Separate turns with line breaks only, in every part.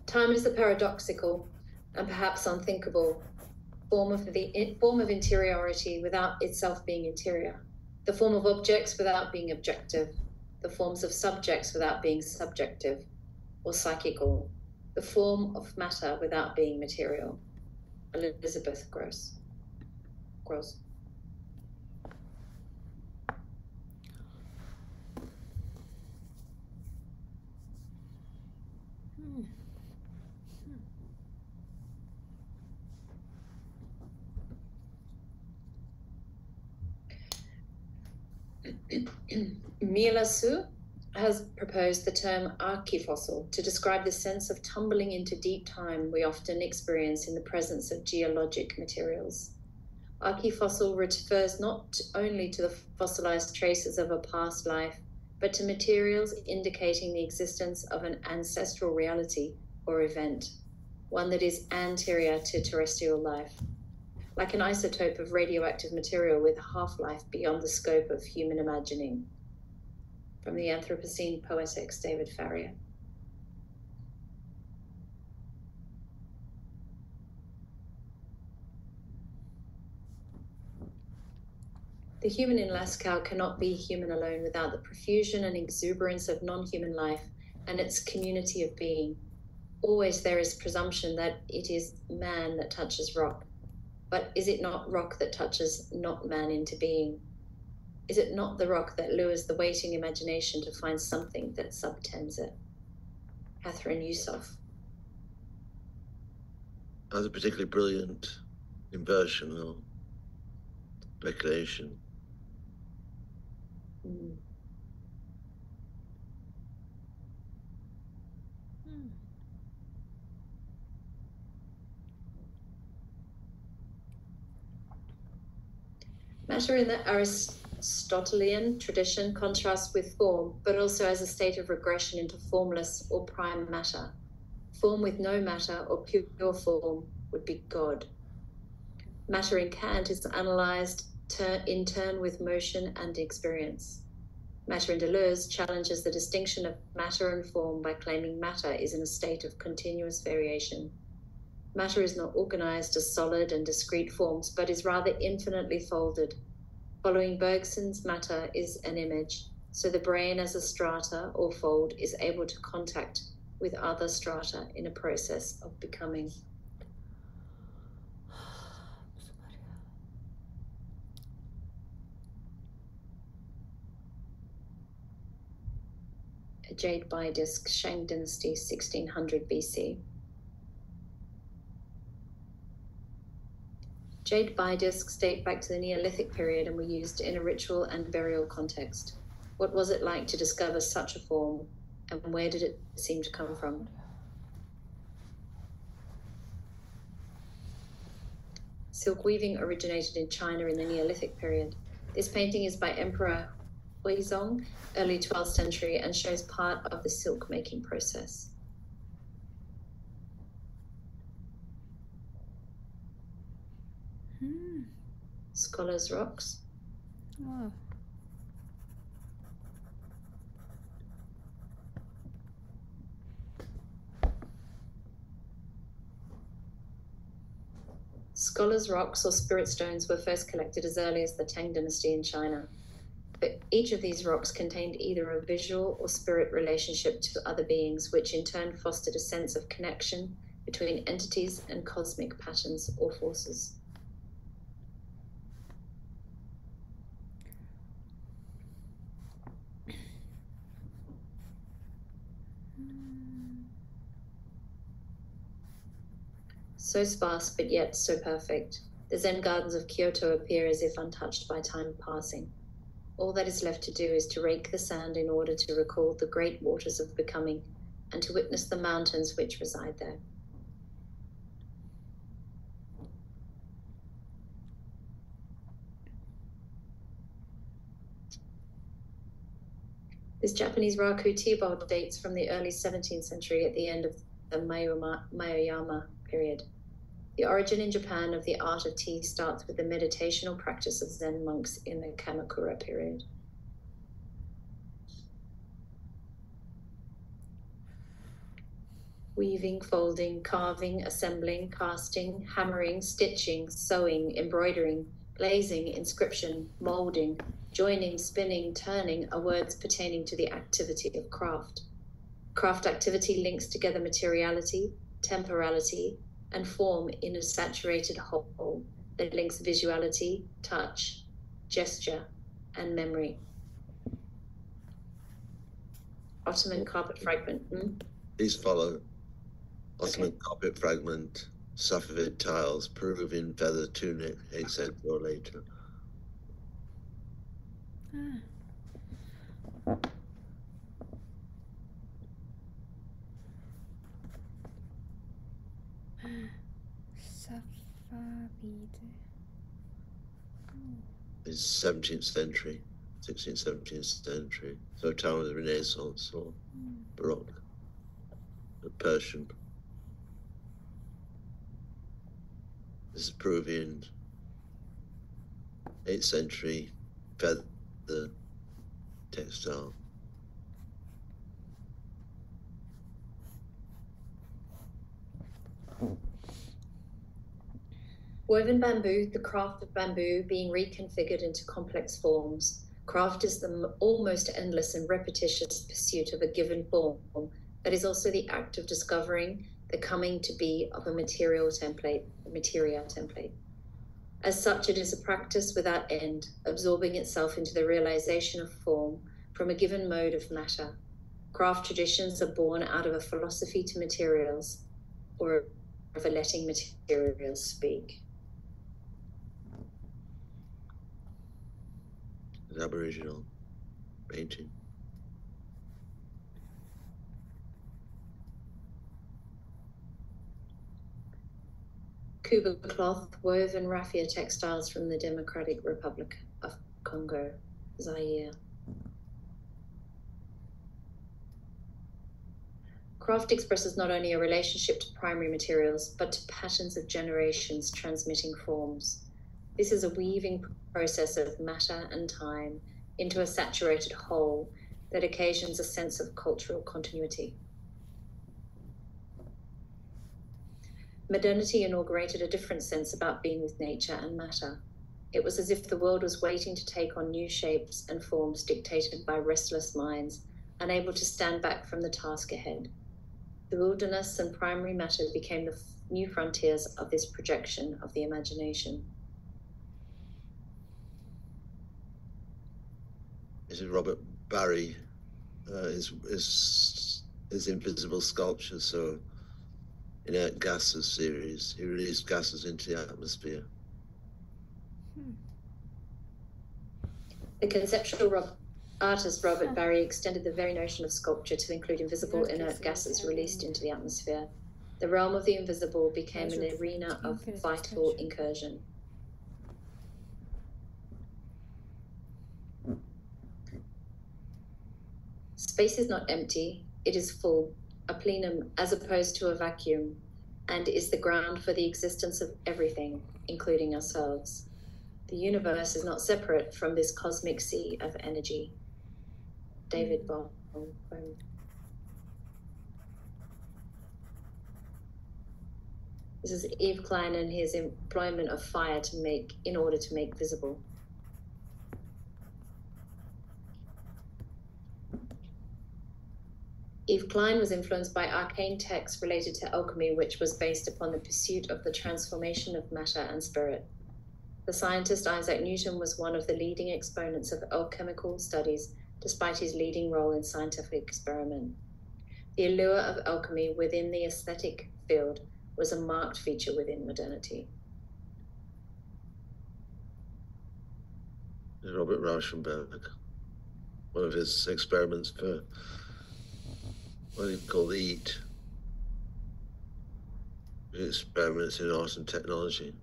Time is the paradoxical and perhaps unthinkable form of interiority without itself being interior, the form of objects without being objective, the forms of subjects without being subjective or psychical, the form of matter without being material. Elizabeth Gross. Mila Su has proposed the term archifossil to describe the sense of tumbling into deep time we often experience in the presence of geologic materials. Archifossil refers not only to the fossilized traces of a past life, but to materials indicating the existence of an ancestral reality or event, one that is anterior to terrestrial life, like an isotope of radioactive material with a half-life beyond the scope of human imagining. From the Anthropocene Poetics, David Farrier. The human in Lascaux cannot be human alone without the profusion and exuberance of non-human life and its community of being. Always there is presumption that it is man that touches rock. But is it not rock that touches not man into being? Is it not the rock that lures the waiting imagination to find something that subtends it? Catherine Yusof.
That's a particularly brilliant inversion or speculation.
Matter in the Aristotelian tradition contrasts with form, but also as a state of regression into formless or prime matter. Form with no matter or pure form would be God. Matter in Kant is analyzed in turn with motion and experience. Matter in Deleuze challenges the distinction of matter and form by claiming matter is in a state of continuous variation. Matter is not organized as solid and discrete forms, but is rather infinitely folded. Following Bergson's, matter is an image, so the brain as a strata or fold is able to contact with other strata in a process of becoming. A jade biodisc, Shang Dynasty, 1600 BC. Jade biodiscs date back to the Neolithic period and were used in a ritual and burial context. What was it like to discover such a form, and where did it seem to come from? Silk weaving originated in China in the Neolithic period. This painting is by Emperor Huizong, early 12th century, and shows part of the silk making process. Scholars' Rocks.
Oh.
Scholars' Rocks or spirit stones were first collected as early as the Tang Dynasty in China. But each of these rocks contained either a visual or spirit relationship to other beings, which in turn fostered a sense of connection between entities and cosmic patterns or forces. So sparse, but yet so perfect. The Zen gardens of Kyoto appear as if untouched by time passing. All that is left to do is to rake the sand in order to recall the great waters of becoming and to witness the mountains which reside there. This Japanese raku tea bowl dates from the early 17th century at the end of the Mayayama period. The origin in Japan of the art of tea starts with the meditational practice of Zen monks in the Kamakura period. weaving, folding, carving, assembling, casting, hammering, stitching, sewing, embroidering, glazing, inscription, moulding, joining, spinning, turning are words pertaining to the activity of craft. Craft activity links together materiality, temporality, and form in a saturated whole that links visuality, touch, gesture, and memory. Ottoman carpet fragment.
These follow Ottoman carpet fragment, Safavid tiles, Peruvian feather tunic, 8th century or later.
Safavid.
It's 17th century, 16th, 17th century. So time of the Renaissance or Baroque, the Persian. This is Peruvian, 8th century feather textile.
Woven bamboo, the craft of bamboo being reconfigured into complex forms. Craft is the almost endless and repetitious pursuit of a given form that is also the act of discovering the coming to be of a materia template. As such, it is a practice without end, absorbing itself into the realization of form from a given mode of matter. Craft traditions are born out of a philosophy to materials, or of a letting materials speak.
Aboriginal painting.
Kuba cloth, woven raffia textiles from the Democratic Republic of Congo, Zaire. Craft expresses not only a relationship to primary materials, but to patterns of generations transmitting forms. This is a weaving process of matter and time into a saturated whole that occasions a sense of cultural continuity. Modernity inaugurated a different sense about being with nature and matter. It was as if the world was waiting to take on new shapes and forms dictated by restless minds, unable to stand back from the task ahead. The wilderness and primary matter became the new frontiers of this projection of the imagination.
This is Robert Barry, his invisible sculpture. So, inert gases series, he released gases into the atmosphere.
The conceptual artist Robert Barry extended the very notion of sculpture to include invisible inert gases released into the atmosphere. The realm of the invisible became an arena of vital incursion. Space is not empty, it is full, a plenum as opposed to a vacuum, and is the ground for the existence of everything, including ourselves. The universe is not separate from this cosmic sea of energy. David Bohm. This is Yves Klein and his employment of fire in order to make visible. Yves Klein was influenced by arcane texts related to alchemy, which was based upon the pursuit of the transformation of matter and spirit. The scientist Isaac Newton was one of the leading exponents of alchemical studies, despite his leading role in scientific experiment. The allure of alchemy within the aesthetic field was a marked feature within modernity.
Robert Rauschenberg, one of his experiments for what he called the EAT, experiments in art and technology.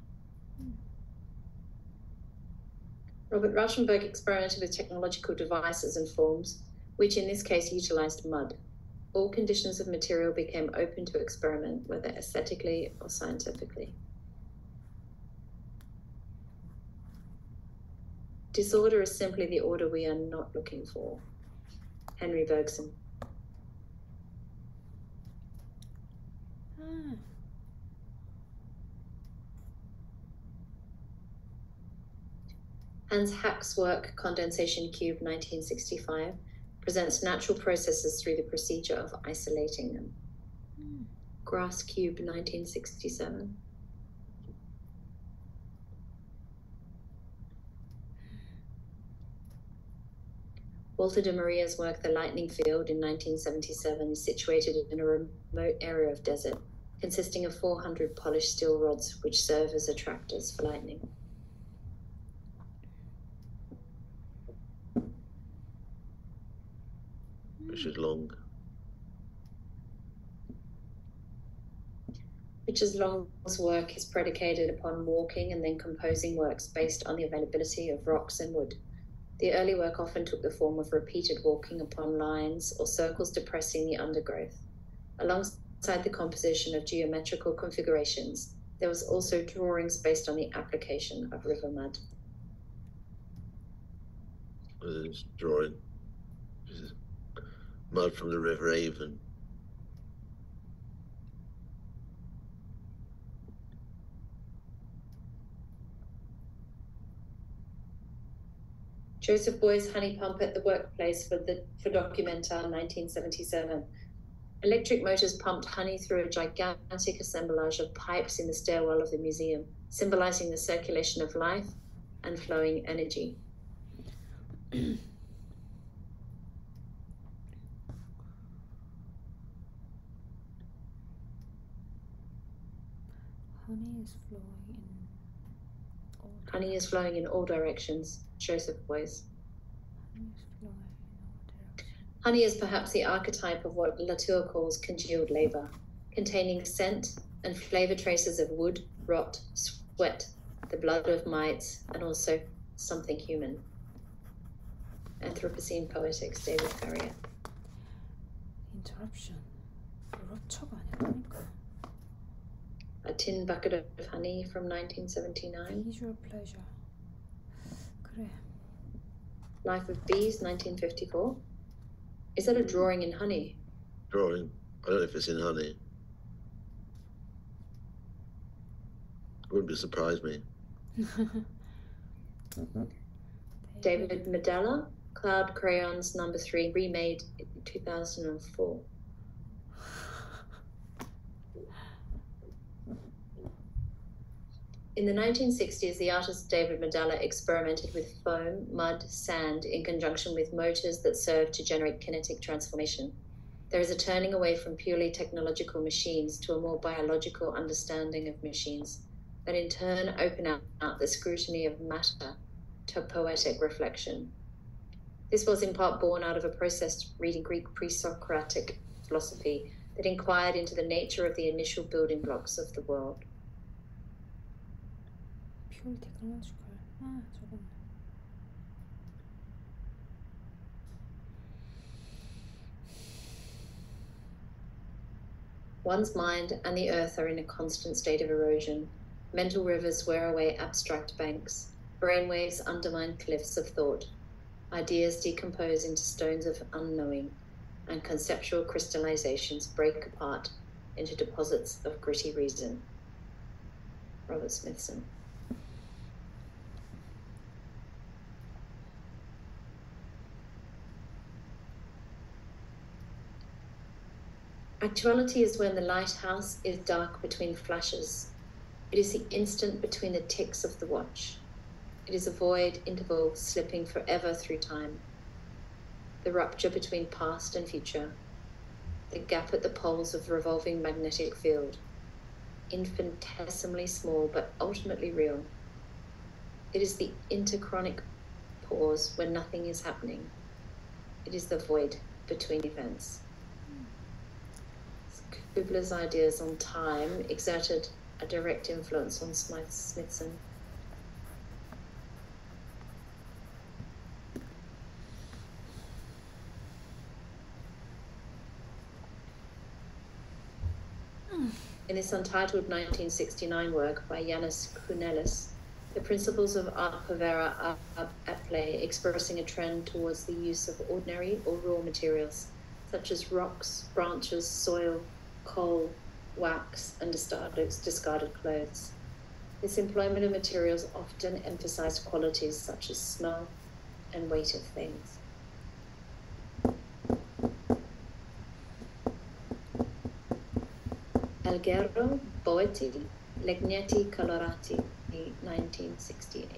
Robert Rauschenberg experimented with technological devices and forms, which in this case utilized mud. All conditions of material became open to experiment, whether aesthetically or scientifically. Disorder is simply the order we are not looking for. Henry Bergson.
Ah.
Hans Hack's work, Condensation Cube 1965, presents natural processes through the procedure of isolating them. Grass Cube 1967. Walter de Maria's work, The Lightning Field in 1977, is situated in a remote area of desert, consisting of 400 polished steel rods which serve as attractors for lightning.
Richard Long.
Richard Long's work is predicated upon walking and then composing works based on the availability of rocks and wood. The early work often took the form of repeated walking upon lines or circles depressing the undergrowth. Alongside the composition of geometrical configurations, there was also drawings based on the application of river mud.
There's drawing. Mud from the River Avon.
Joseph Boy's honey pump at the workplace for Documenta 1977. Electric motors pumped honey through a gigantic assemblage of pipes in the stairwell of the museum, symbolizing the circulation of life and flowing energy. Honey is flowing in all directions. Joseph Boys. Honey is perhaps the archetype of what Latour calls congealed labor, containing scent and flavor traces of wood, rot, sweat, the blood of mites, and also something human. Anthropocene Poetics, David Farrier.
Interruption. 럽처가 아니라니까.
A Tin Bucket of Honey from 1979.
Visual pleasure. 그래.
Life of Bees, 1954. Is that a drawing in honey?
Drawing. I don't know if it's in honey. Wouldn't surprise me.
David Medalla, Cloud Crayons number 3, remade in 2004. In the 1960s, the artist David Medalla experimented with foam, mud, sand in conjunction with motors that serve to generate kinetic transformation. There is a turning away from purely technological machines to a more biological understanding of machines that in turn open out the scrutiny of matter to poetic reflection. This was in part born out of a process reading Greek pre-Socratic philosophy that inquired into the nature of the initial building blocks of the world.
Purely technological. 저건.
One's mind and the earth are in a constant state of erosion. Mental rivers wear away abstract banks. Brainwaves undermine cliffs of thought. Ideas decompose into stones of unknowing, and conceptual crystallizations break apart into deposits of gritty reason. Robert Smithson. Actuality is when the lighthouse is dark between flashes. It is the instant between the ticks of the watch. It is a void interval slipping forever through time. The rupture between past and future. The gap at the poles of the revolving magnetic field. Infinitesimally small but ultimately real. It is the interchronic pause when nothing is happening. It is the void between events. Kubler's ideas on time exerted a direct influence on Smithson. In this untitled 1969 work by Yanis Kounelis, the principles of art povera are at play, expressing a trend towards the use of ordinary or raw materials, such as rocks, branches, soil, coal, wax, and discarded clothes. This employment of materials often emphasized qualities such as smell and weight of things. Alghero, Boetti, Legnetti Colorati, 1968.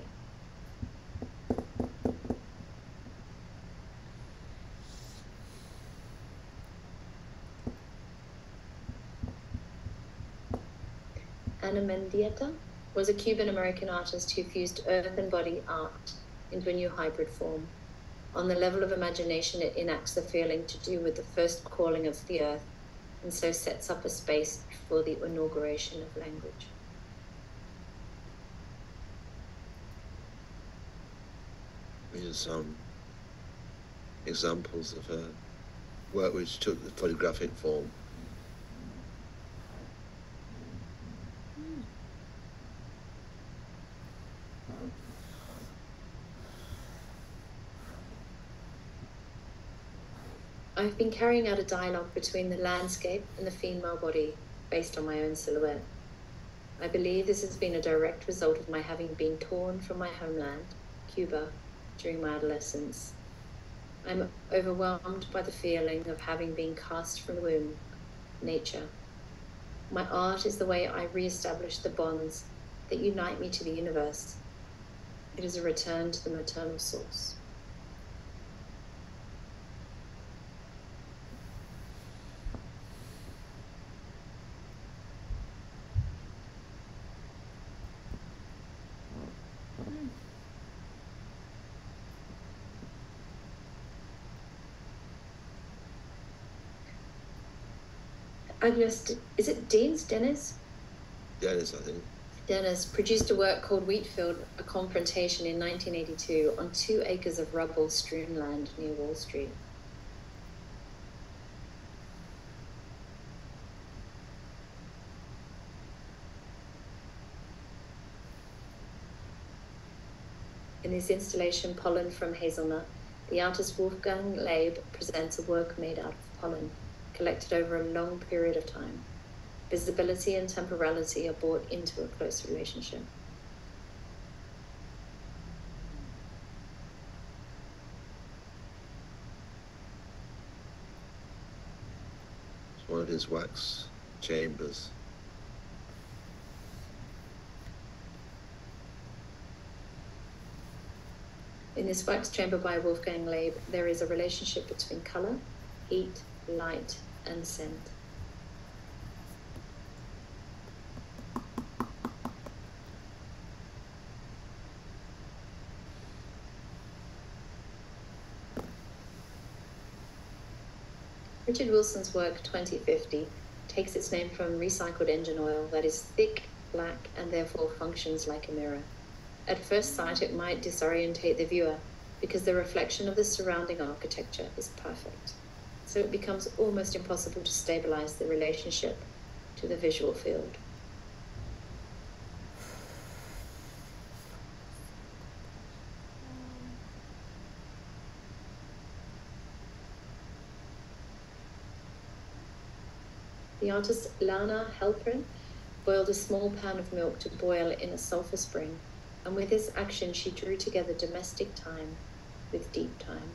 Ana Mendieta was a Cuban-American artist who fused earth and body art into a new hybrid form. On the level of imagination, it enacts the feeling to do with the first calling of the earth, and so sets up a space for the inauguration of language.
Here's some examples of her work which took the photographic form.
I've been carrying out a dialogue between the landscape and the female body based on my own silhouette. I believe this has been a direct result of my having been torn from my homeland, Cuba, during my adolescence. I'm overwhelmed by the feeling of having been cast from the womb, nature. My art is the way I re-establish the bonds that unite me to the universe. It is a return to the maternal source. Agnes, is it Dennis?
Dennis, I think.
Dennis produced a work called Wheatfield, A Confrontation in 1982 on 2 acres of rubble-strewn land near Wall Street. In this installation, Pollen from Hazelnut, the artist Wolfgang Leib presents a work made out of pollen, collected over a long period of time. Visibility and temporality are brought into a close relationship.
It's one of his wax chambers.
In this wax chamber by Wolfgang Leib, there is a relationship between color, heat, light, and scent. Richard Wilson's work, 2050, takes its name from recycled engine oil that is thick, black, and therefore functions like a mirror. At first sight, it might disorientate the viewer because the reflection of the surrounding architecture is perfect. So it becomes almost impossible to stabilize the relationship to the visual field. The artist Lana Halpern boiled a small pan of milk to boil in a sulfur spring, and with this action she drew together domestic time with deep time.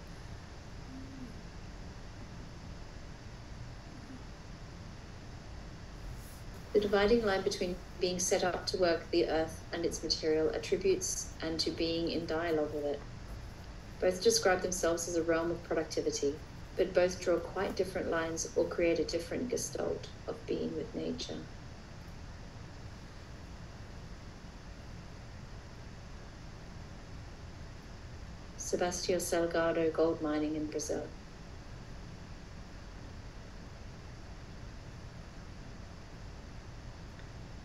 The dividing line between being set up to work the earth and its material attributes and to being in dialogue with it. Both describe themselves as a realm of productivity, but both draw quite different lines or create a different gestalt of being with nature. Sebastião Salgado gold mining in Brazil.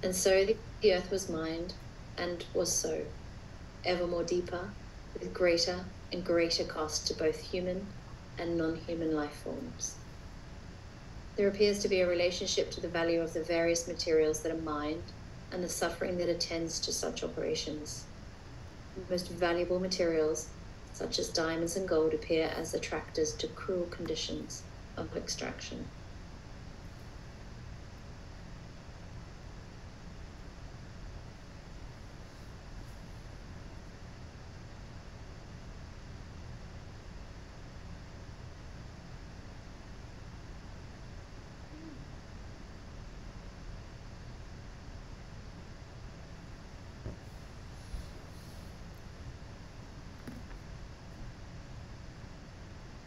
And so the earth was mined, and was so, ever more deeper, with greater and greater cost to both human and non-human life forms. There appears to be a relationship to the value of the various materials that are mined and the suffering that attends to such operations. The most valuable materials, such as diamonds and gold, appear as attractors to cruel conditions of extraction.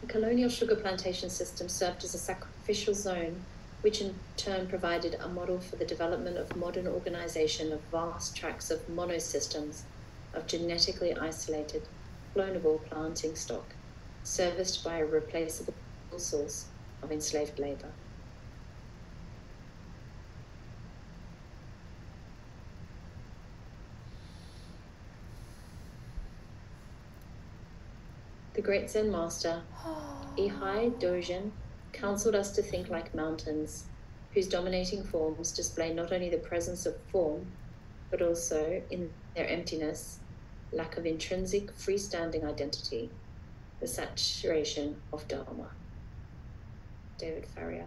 colonial sugar plantation system served as a sacrificial zone, which in turn provided a model for the development of modern organization of vast tracts of monosystems of genetically isolated, clonable planting stock, serviced by a replaceable source of enslaved labor. The great Zen master, Ihai Dogen, counseled us to think like mountains, whose dominating forms display not only the presence of form, but also, in their emptiness, lack of intrinsic freestanding identity, the saturation of Dharma. David Farrier.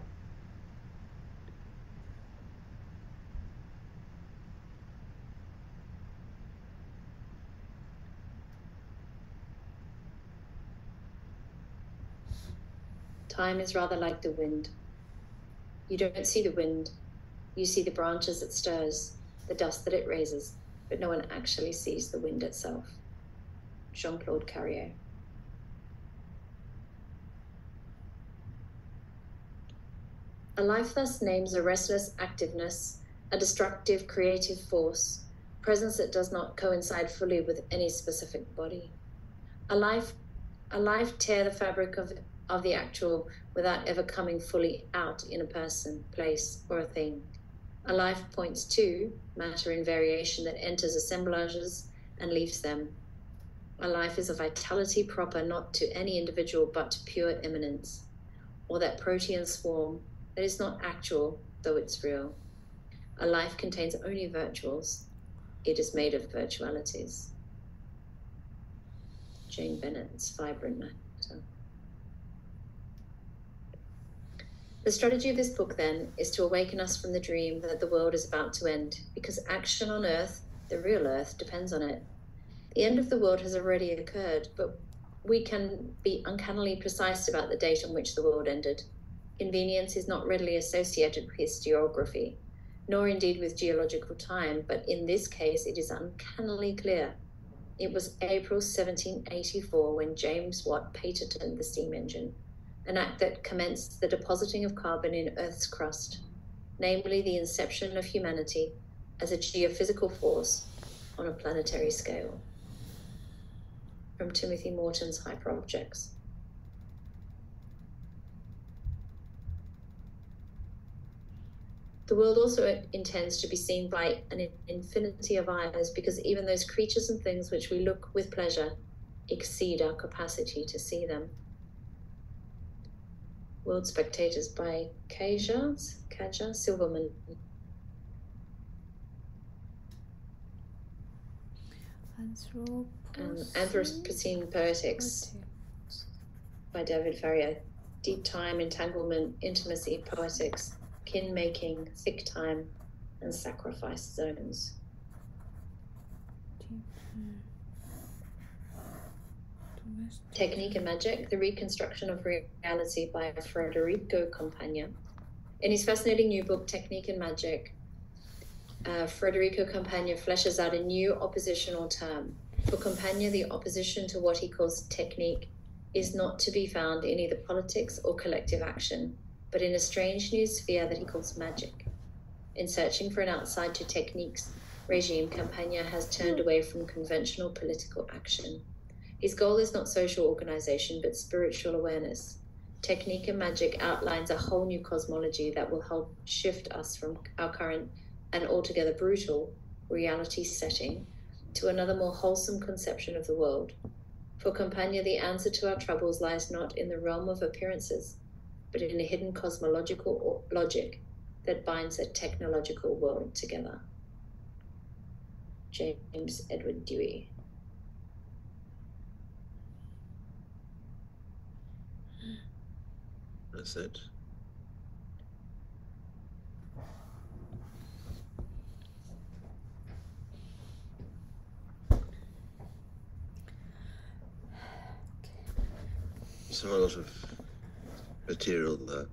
Time is rather like the wind. You don't see the wind. You see the branches it stirs, the dust that it raises, but no one actually sees the wind itself. Jean-Claude Carrier. A life thus names a restless activeness, a destructive creative force, presence that does not coincide fully with any specific body. A life tear the fabric of the actual without ever coming fully out in a person, place, or a thing. A life points to matter in variation that enters assemblages and leaves them. A life is a vitality proper not to any individual but to pure immanence, or that protean swarm that is not actual, though it's real. A life contains only virtuals. It is made of virtualities. Jane Bennett's Vibrant Matter. The strategy of this book, then, is to awaken us from the dream that the world is about to end, because action on Earth, the real Earth, depends on it. The end of the world has already occurred, but we can be uncannily precise about the date on which the world ended. Convenience is not readily associated with historiography, nor indeed with geological time, but in this case it is uncannily clear. It was April 1784 when James Watt patented the steam engine, an act that commenced the depositing of carbon in Earth's crust, namely the inception of humanity as a geophysical force on a planetary scale. From Timothy Morton's Hyperobjects. The world also intends to be seen by an infinity of eyes, because even those creatures and things which we look with pleasure exceed our capacity to see them. World Spectators by Kaja Silverman. Anthropocene Poetics by David Farrier. Deep time, entanglement, intimacy, poetics, kin making, thick time, and sacrifice zones. Technique and Magic, the Reconstruction of Reality by Federico Campagna. In his fascinating new book, Technique and Magic, Federico Campagna fleshes out a new oppositional term. For Campagna, the opposition to what he calls technique is not to be found in either politics or collective action, but in a strange new sphere that he calls magic. In searching for an outside to technique's regime, Campagna has turned away from conventional political action. His goal is not social organization, but spiritual awareness. Technique and Magic outlines a whole new cosmology that will help shift us from our current and altogether brutal reality setting to another more wholesome conception of the world. For Campagna, the answer to our troubles lies not in the realm of appearances, but in a hidden cosmological logic that binds a technological world together. James Edward Dewey.
That's it. So a lot of material there.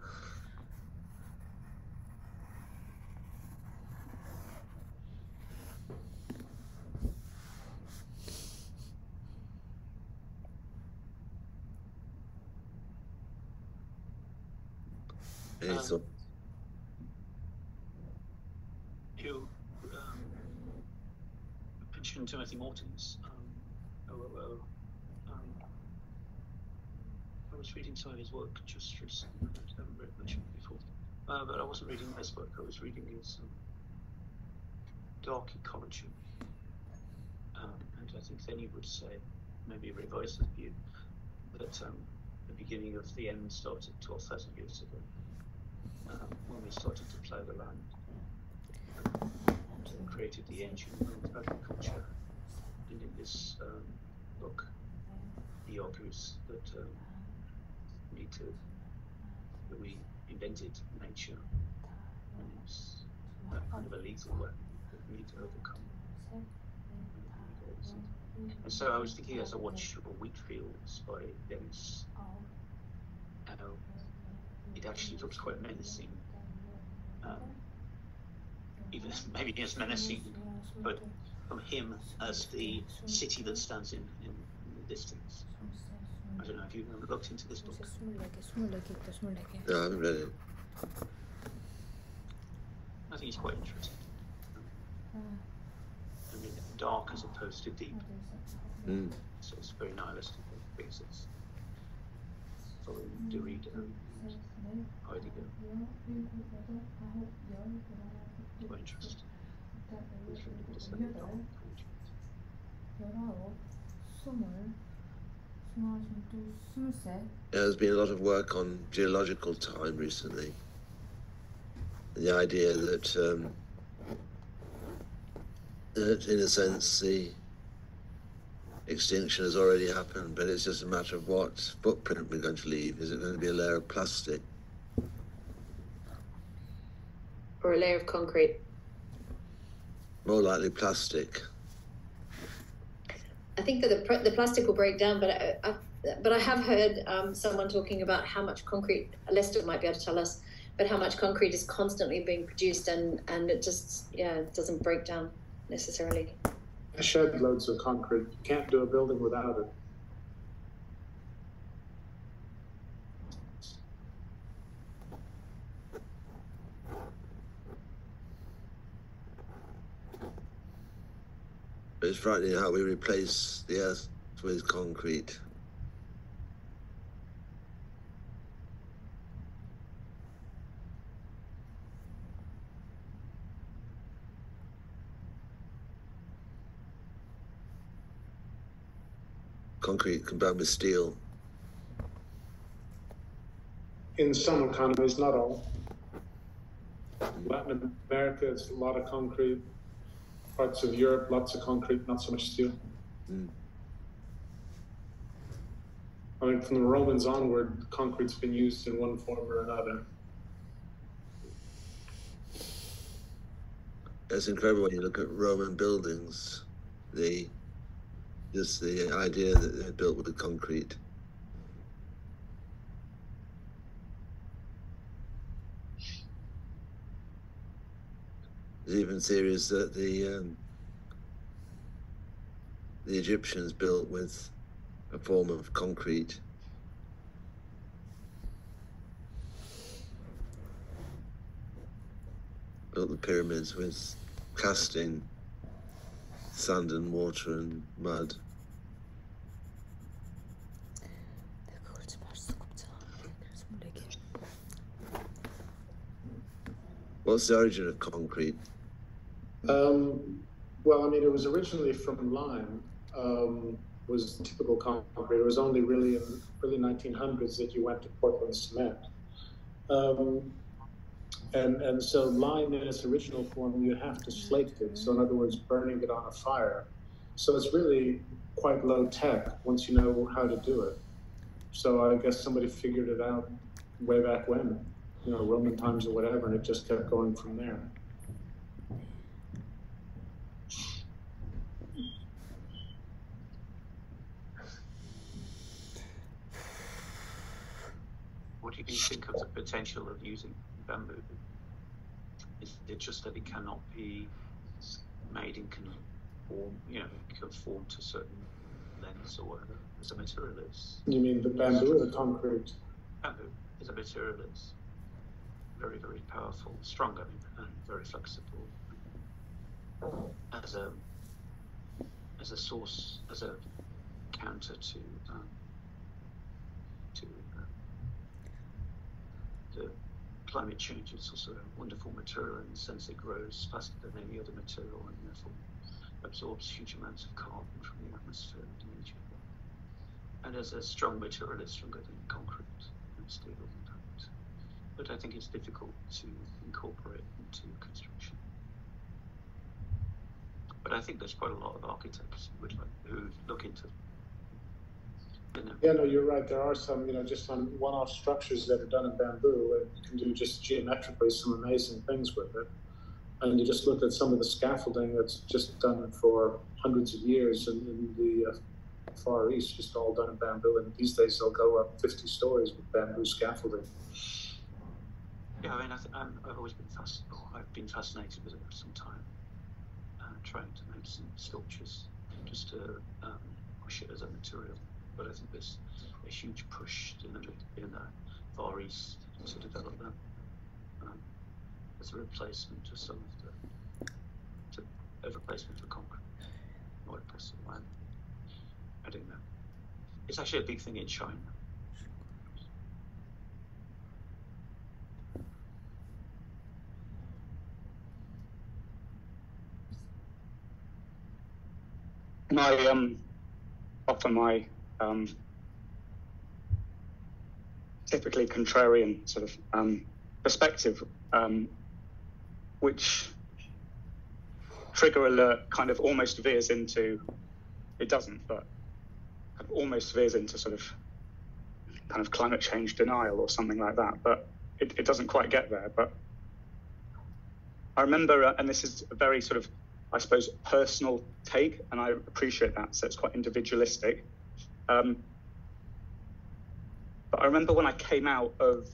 Any thought?
You mentioned Timothy Morton's OOO. I was reading some of his work just recently. I haven't read much of it before. But I wasn't reading his work, I was reading his Dark Ecology. And I think then you would say, maybe revise the view, that the beginning of the end started 12,000 years ago, when we started to plough the land and created the ancient world of agriculture. And in this book, he argues that we invented nature, and it's kind of a lethal weapon that we need to overcome. And so I was thinking, as I watched Wheat Fields by Dennis, how it actually looks quite menacing. Even maybe as menacing, but from him as the city that stands in the distance. I don't know if you've ever looked into this book.
No, I haven't read it.
I think it's quite interesting. I mean, dark as opposed to deep. So it's very nihilistic because it's following Derrida and Heidegger. Quite interesting.
There's been a lot of work on geological time recently. The idea that, in a sense, the extinction has already happened, but it's just a matter of what footprint we're going to leave. Is it going to be a layer of plastic?
Or a layer of concrete?
More likely plastic.
I think that the plastic will break down, but I have heard someone talking about how much concrete, Lester might be able to tell us, but how much concrete is constantly being produced and it just, it doesn't break down necessarily.
I shed loads of concrete. You can't do a building without it.
It's frightening how we replace the earth with concrete. Concrete combined with steel.
In some economies, not all. Latin America, it's a lot of concrete. Parts of Europe, lots of concrete, not so much steel. I mean, from the Romans onward, concrete's been used in one form or another.
It's incredible when you look at Roman buildings, just the idea that they're built with the concrete. There's even theories that the Egyptians built with a form of concrete. Built the pyramids with casting, sand and water and mud. What's the origin of concrete?
Well, I mean, it was originally from lime. Was typical concrete. It was only really in the early 1900s that you went to Portland cement. And so lime in its original form, you have to slate it. So in other words, burning it on a fire. So it's really quite low tech once you know how to do it. So I guess somebody figured it out way back when, Roman times or whatever, and it just kept going from there.
What do you think of the potential of using bamboo? Is it just that it cannot be made in conform to certain lengths or whatever, as a material is?
You mean the bamboo or the concrete?
Bamboo as a material is. very, very powerful, stronger, and very flexible as a source, as a counter to the climate change. It's also a wonderful material in the sense it grows faster than any other material and therefore absorbs huge amounts of carbon from the atmosphere and nature. And as a strong material, it's stronger than concrete and stable in fact. But I think it's difficult to incorporate into construction. But I think there's quite a lot of architects who look into it.
Yeah, no, you're right. There are some, just on one-off structures that are done in bamboo, and you can do just geometrically some amazing things with it. And you just look at some of the scaffolding that's just done for hundreds of years in the Far East, just all done in bamboo. And these days they'll go up 50 stories with bamboo scaffolding.
Yeah, I mean, I've always been fascinated with it for some time, trying to make some sculptures just to push it as a material. But I think there's a huge push in the Far East to develop that as a replacement of some of a replacement for concrete, or a possible land. I don't know. It's actually a big thing in China.
Offer my typically contrarian sort of perspective, which Trigger Alert kind of almost veers into, it doesn't, but kind of almost veers into sort of kind of climate change denial or something like that, but it doesn't quite get there. But I remember, and this is a very sort of, I suppose, personal take, and I appreciate that, so it's quite individualistic. But I remember when I came out of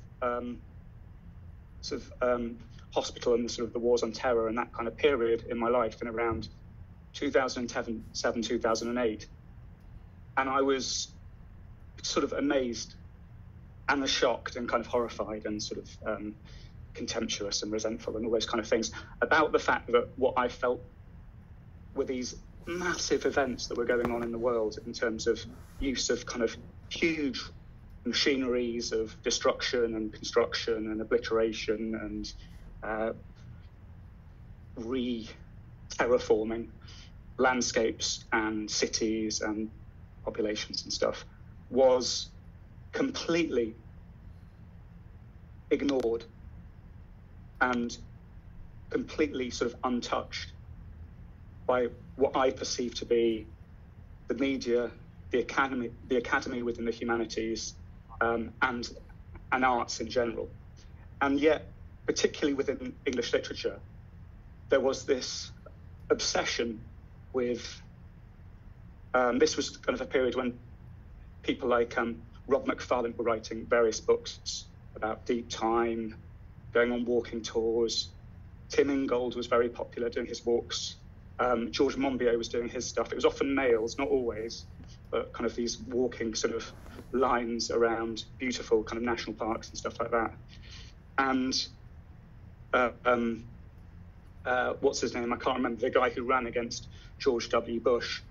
hospital and the wars on terror and that kind of period in my life in around 2007, 2008, and I was sort of amazed and shocked and kind of horrified and sort of contemptuous and resentful and all those kind of things about the fact that what I felt were these massive events that were going on in the world in terms of use of kind of huge machineries of destruction and construction and obliteration and re-terraforming landscapes and cities and populations and stuff was completely ignored and completely sort of untouched by what I perceive to be the media, the academy within the humanities, and arts in general. And yet, particularly within English literature, there was this obsession with, this was kind of a period when people like Rob McFarlane were writing various books about deep time, going on walking tours. Tim Ingold was very popular doing his walks. George Monbiot was doing his stuff. It was often males, not always, but kind of these walking sort of lines around beautiful kind of national parks and stuff like that. And what's his name? I can't remember. The guy who ran against George W. Bush,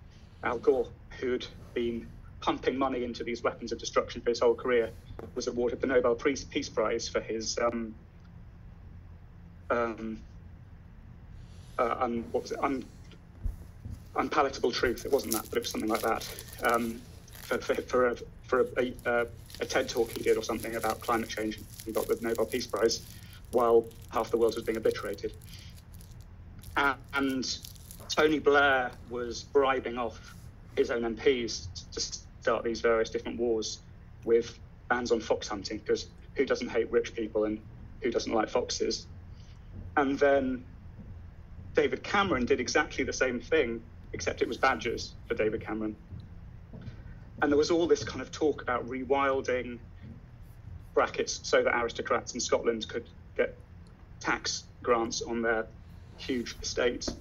Al Gore, who'd been pumping money into these weapons of destruction for his whole career, was awarded the Nobel Peace Prize for his unpalatable truth. It wasn't that, but it was something like that. For a TED talk he did or something about climate change, he got the Nobel Peace Prize while half the world was being obliterated. And Tony Blair was bribing off his own MPs to start these various different wars with bans on fox hunting, because who doesn't hate rich people and who doesn't like foxes? And then David Cameron did exactly the same thing, except it was badgers for David Cameron. And there was all this kind of talk about rewilding, brackets, so that aristocrats in Scotland could get tax grants on their huge estates.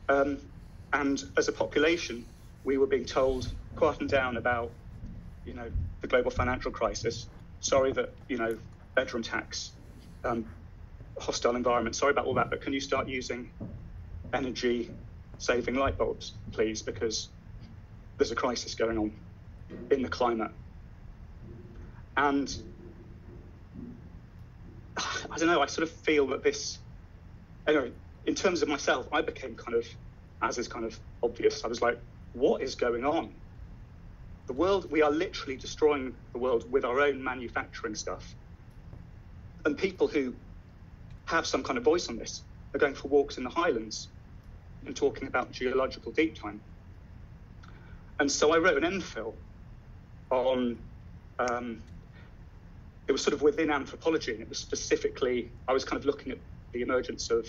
And as a population, we were being told, quieten down about, the global financial crisis. Sorry that, bedroom tax hostile environment. Sorry about all that, but can you start using energy-saving light bulbs, please? Because there's a crisis going on in the climate. And I don't know, I sort of feel that this, anyway, in terms of myself, I became kind of, as is kind of obvious, I was like, what is going on? The world, we are literally destroying the world with our own manufacturing stuff. And people who have some kind of voice on this are going for walks in the Highlands and talking about geological deep time. And so I wrote an MPhil on, it was sort of within anthropology, and it was specifically, I was kind of looking at the emergence of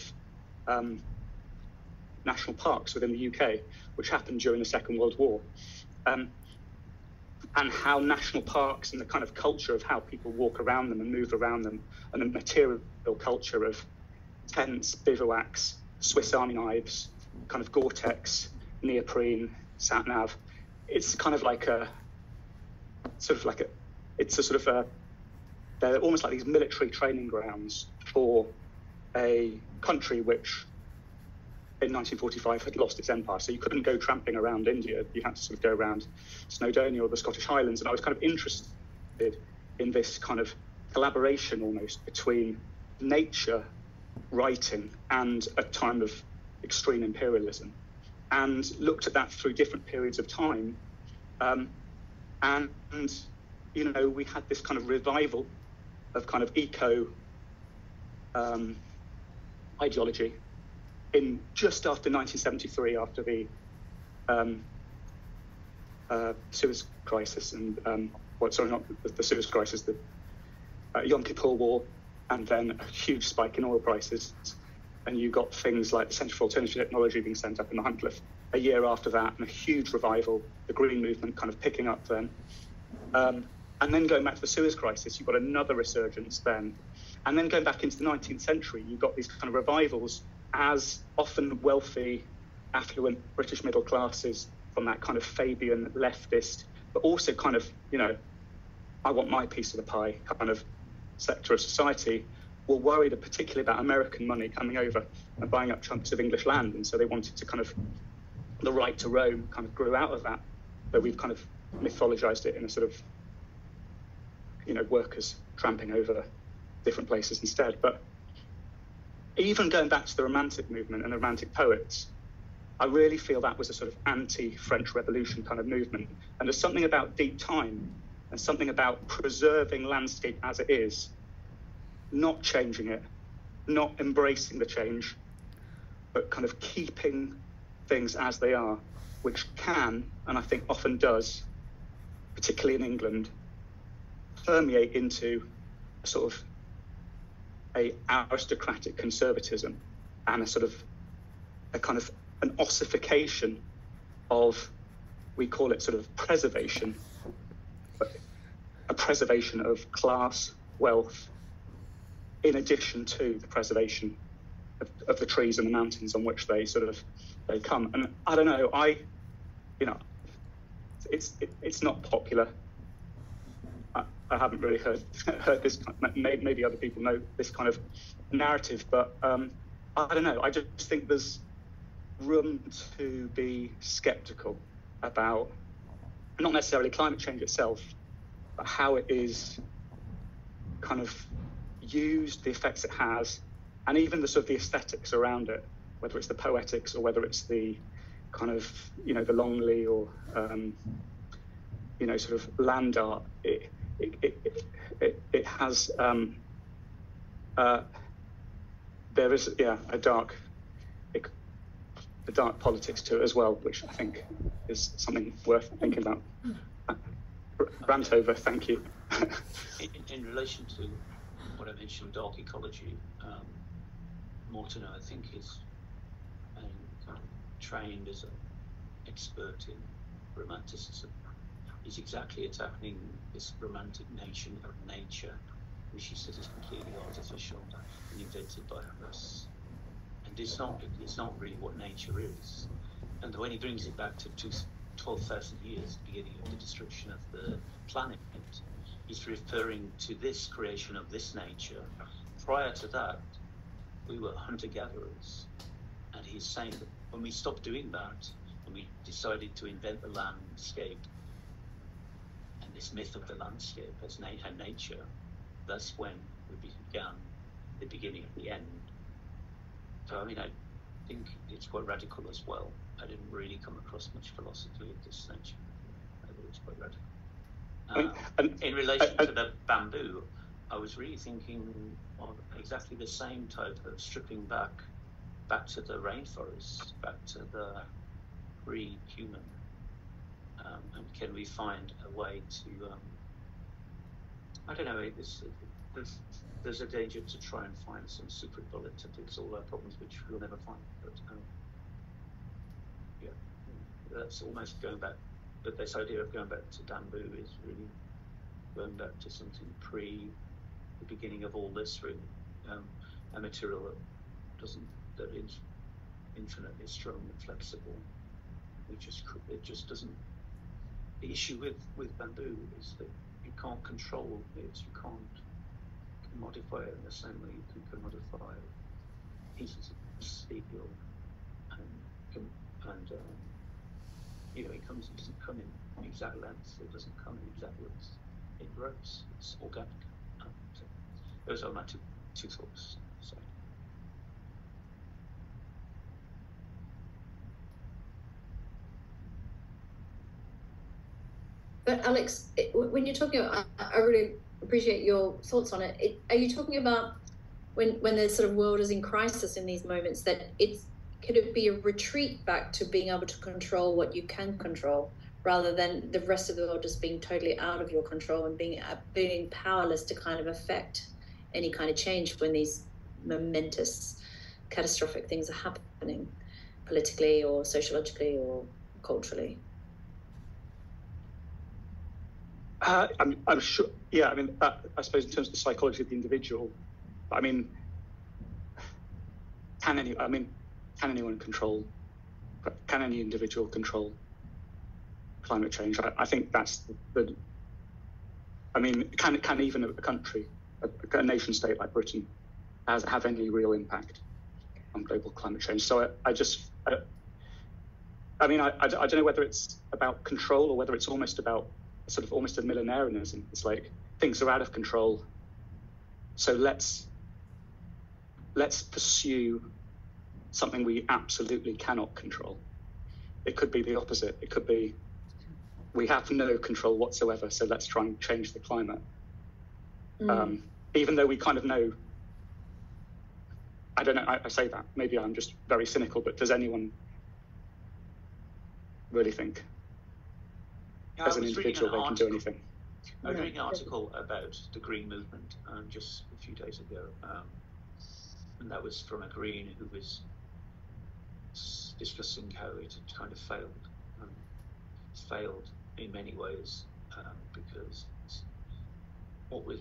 national parks within the UK, which happened during the Second World War. And how national parks and the kind of culture of how people walk around them and move around them, and the material culture of tents, bivouacs, Swiss Army knives, kind of Gore-Tex, neoprene, sat-nav. It's kind of like they're almost like these military training grounds for a country which in 1945 had lost its empire. So you couldn't go tramping around India. You had to sort of go around Snowdonia or the Scottish Highlands. And I was kind of interested in this kind of collaboration almost between nature writing and a time of extreme imperialism, and looked at that through different periods of time. And you know, we had this kind of revival of kind of eco ideology in just after 1973, after the Suez Crisis and not the Suez Crisis, the Yom Kippur War, and then a huge spike in oil prices. And you got things like the Centre for Alternative Technology being sent up in the Huntcliffe a year after that, and a huge revival, the Green Movement kind of picking up then. And then going back to the Suez Crisis, you've got another resurgence then. And then going back into the 19th century, you've got these kind of revivals as often wealthy, affluent British middle classes from that kind of Fabian leftist, but also kind of, you know, I want my piece of the pie kind of sector of society, were worried particularly about American money coming over and buying up chunks of English land. And so they wanted to kind of, the right to roam kind of grew out of that, though we've kind of mythologized it in a sort of, you know, workers tramping over different places instead. But even going back to the Romantic movement and the Romantic poets, I really feel that was a sort of anti-French Revolution kind of movement. And there's something about deep time and something about preserving landscape as it is, not changing it, not embracing the change, but kind of keeping things as they are, which can, and I think often does, particularly in England, permeate into a sort of a aristocratic conservatism and a sort of a kind of an ossification of, we call it sort of preservation, but a preservation of class, wealth, in addition to the preservation of the trees and the mountains on which they come. And I don't know, it's not popular. I haven't really heard this. Maybe other people know this kind of narrative, but I don't know. I just think there's room to be skeptical about not necessarily climate change itself, but how it is kind of used, the effects it has, and even the sort of the aesthetics around it, whether it's the poetics or whether it's the kind of, you know, the Longley or you know, sort of land art. It has there is a dark politics to it as well, which I think is something worth thinking about. Rant over, thank you.
in relation to what I mentioned, dark ecology, Morton, I think, is kind of trained as an expert in romanticism. He's exactly attacking this romantic notion of nature, which he says is completely artificial and invented by us. And it's not really what nature is. And when he brings it back to 12,000 years, the beginning of the destruction of the planet, he's referring to this creation of this nature. Prior to that, we were hunter-gatherers, and he's saying that when we stopped doing that, and we decided to invent the landscape and this myth of the landscape as nature, that's when we began the beginning of the end. So I mean, I think it's quite radical as well. I didn't really come across much philosophy of this nature. I thought it's quite radical. In relation to the bamboo, I was really thinking of exactly the same type of stripping back to the rainforest, back to the pre-human. And can we find a way to, I don't know, there's a danger to try and find some secret bullet to fix all our problems, which we'll never find. But yeah, that's almost going back. But this idea of going back to bamboo is really going back to something pre the beginning of all this, really. A material that is infinitely strong and flexible. It just doesn't. The issue with bamboo is that you can't control it. You can't modify it in the same way you can modify pieces of steel, and you know, it doesn't come in exact lengths. It doesn't come in exact widths. It grows. It's organic. So those are my two thoughts. So.
But Alex, when you're talking about, I really appreciate your thoughts on it. Are you talking about when the sort of world is in crisis in these moments, that could it be a retreat back to being able to control what you can control, rather than the rest of the world just being totally out of your control and being powerless to kind of affect any kind of change when these momentous, catastrophic things are happening politically or sociologically or culturally?
I'm sure. Yeah, I mean, I suppose in terms of the psychology of the individual, I mean, can anyone control? Can any individual control climate change? I think that's the. I mean, can even a country, a nation state like Britain, have any real impact on global climate change? So I don't know whether it's about control or whether it's almost about sort of almost a millenarianism. It's like things are out of control, so let's pursue something we absolutely cannot control. It could be the opposite. It could be we have no control whatsoever, so let's try and change the climate. Even though we kind of know, I don't know, I say that, maybe I'm just very cynical, but does anyone really think as an individual they can do anything?
I was reading an article about the Green movement just a few days ago, and that was from a Green who was discussing how it had kind of failed. It's failed in many ways because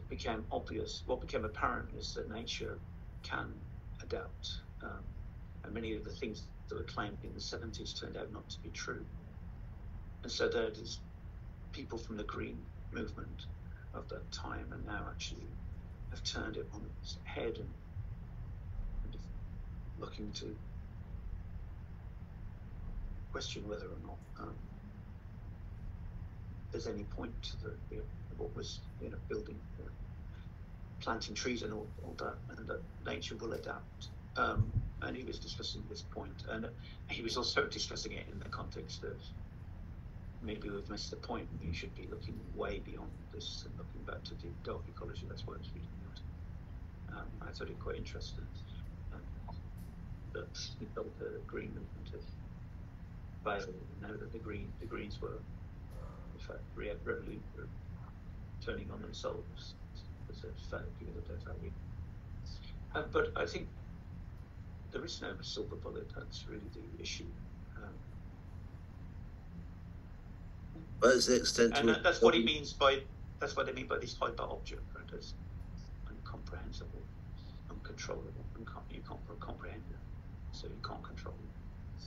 became obvious, what became apparent is that nature can adapt, and many of the things that were claimed in the 70s turned out not to be true. And so there is people from the Green movement of that time and now actually have turned it on its head and looking to question whether or not there's any point to what was building, planting trees and all that, and that nature will adapt. And he was discussing this point, and he was also discussing it in the context of maybe we've missed the point. We should be looking way beyond this and looking back to the dark ecology. That's what I was reading about. I thought it quite interesting that he felt the Green movement had failed. Now that the Greens were, in fact, turning on themselves as a failure because of their value. But I think there is no silver bullet. That's really the issue.
What is the extent to
and that's what he means by, that's what they mean by this hyper object, right? As incomprehensible, uncontrollable, you can't comprehend it, so you can't control it.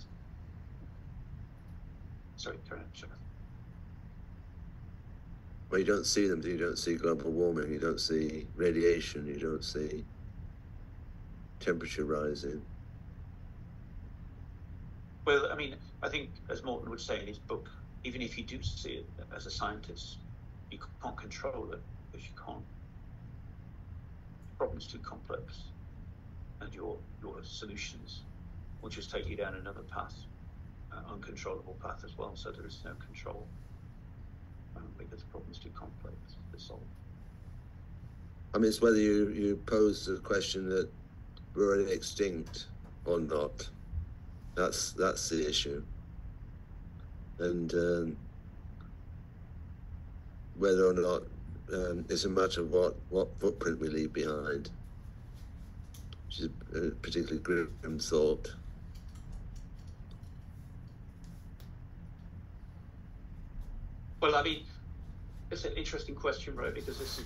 Sorry, carry on, Jonathan.
Well, you don't see them. You don't see global warming. You don't see radiation. You don't see temperature rising.
Well, I mean, I think, as Morton would say in his book, even if you do see it as a scientist, you can't control it because you can't. The problem's too complex, and your solutions will just take you down another path, uncontrollable path as well. So there is no control because the problem's too complex to solve.
I mean, it's whether you pose the question that we're already extinct or not. That's the issue, and whether or not it's a matter of what footprint we leave behind, which is a particularly grim thought.
Well, I mean, it's an interesting question, right? Because this is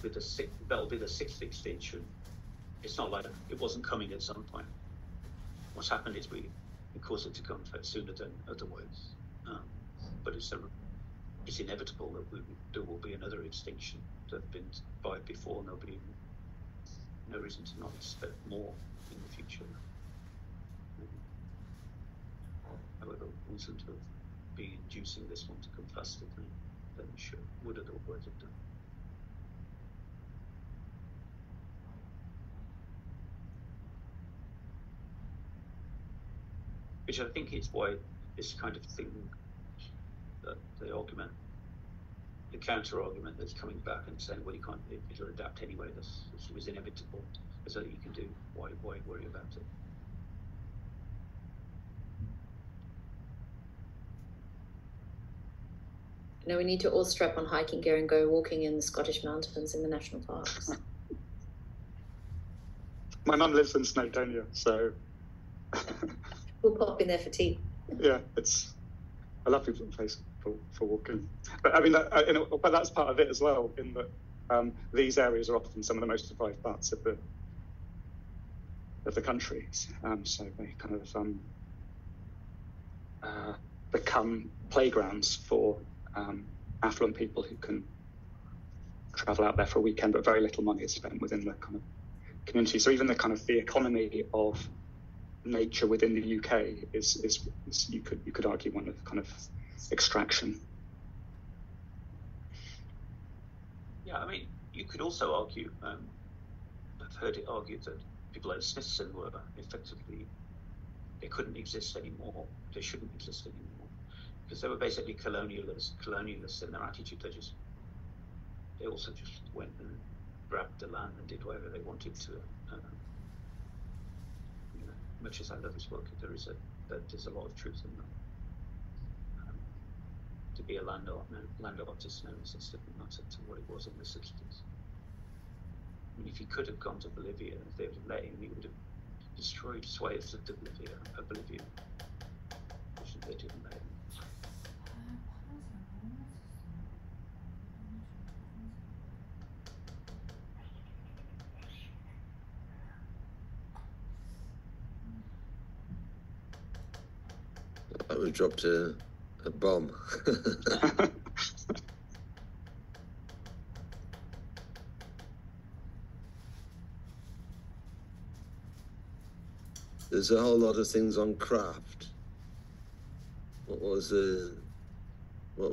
that'll be the sixth extinction. It's not like it wasn't coming at some point. What's happened is we caused it to come sooner than otherwise. But it's inevitable that there will be another extinction. There have been 5 before. No reason to not expect more in the future. However, we seem to be inducing this one to come faster than it would otherwise have done. Which I think is why this kind of thing, that the argument, the counter argument that's coming back and saying, well, you can't, it'll adapt anyway, this was inevitable, there's nothing you can do, why worry about it?
No, we need to all strap on hiking gear and go walking in the Scottish mountains in the national parks.
My mum lives in Snowdonia, so
We'll pop in there for tea.
yeah, it's a lovely place for walking. But I mean, but that's part of it as well, in that these areas are often some of the most survived parts of the country. So they kind of become playgrounds for affluent people who can travel out there for a weekend, but very little money is spent within the kind of community. So even the economy of nature within the UK is you could argue one of kind of extraction.
Yeah, I mean, you could also argue, I've heard it argued that people like Smithson were effectively, they couldn't exist anymore, they shouldn't exist anymore, because they were basically colonialists in their attitude. They also just went and grabbed the land and did whatever they wanted to. Much as I love his book, there's a lot of truth in that. To be a land artist now is a different matter to what it was in the 60s. I mean, if he could have gone to Bolivia, if they would have let him, he would have destroyed swathes of Bolivia, which they didn't let him.
I would have dropped a bomb. There's a whole lot of things on craft. What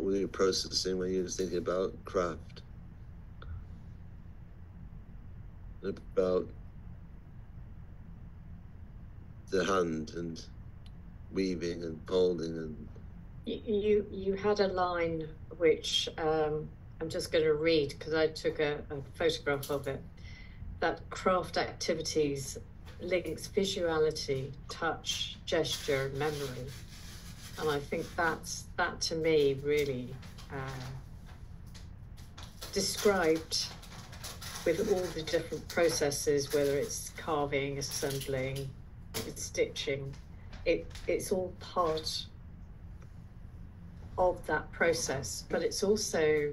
were you processing when you were thinking about craft? About the hand and weaving and folding and...
You had a line which I'm just going to read because I took a photograph of it, that craft activities links visuality, touch, gesture, memory. And I think that to me really described, with all the different processes, whether it's carving, assembling, stitching, it's all part of that process. But it's also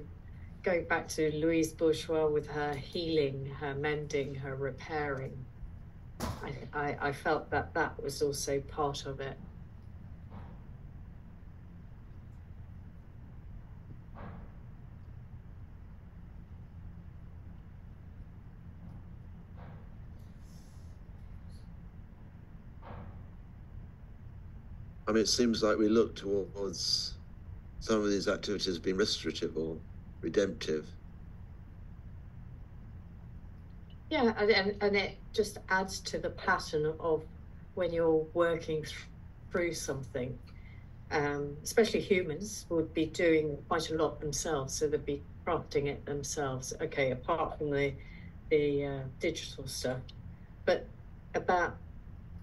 going back to Louise Bourgeois with her healing, her mending, her repairing. I felt that was also part of it.
I mean, it seems like we look towards some of these activities being restorative or redemptive.
Yeah, and it just adds to the pattern of when you're working through something. Especially humans would be doing quite a lot themselves, so they'd be crafting it themselves. Okay, apart from the digital stuff, but about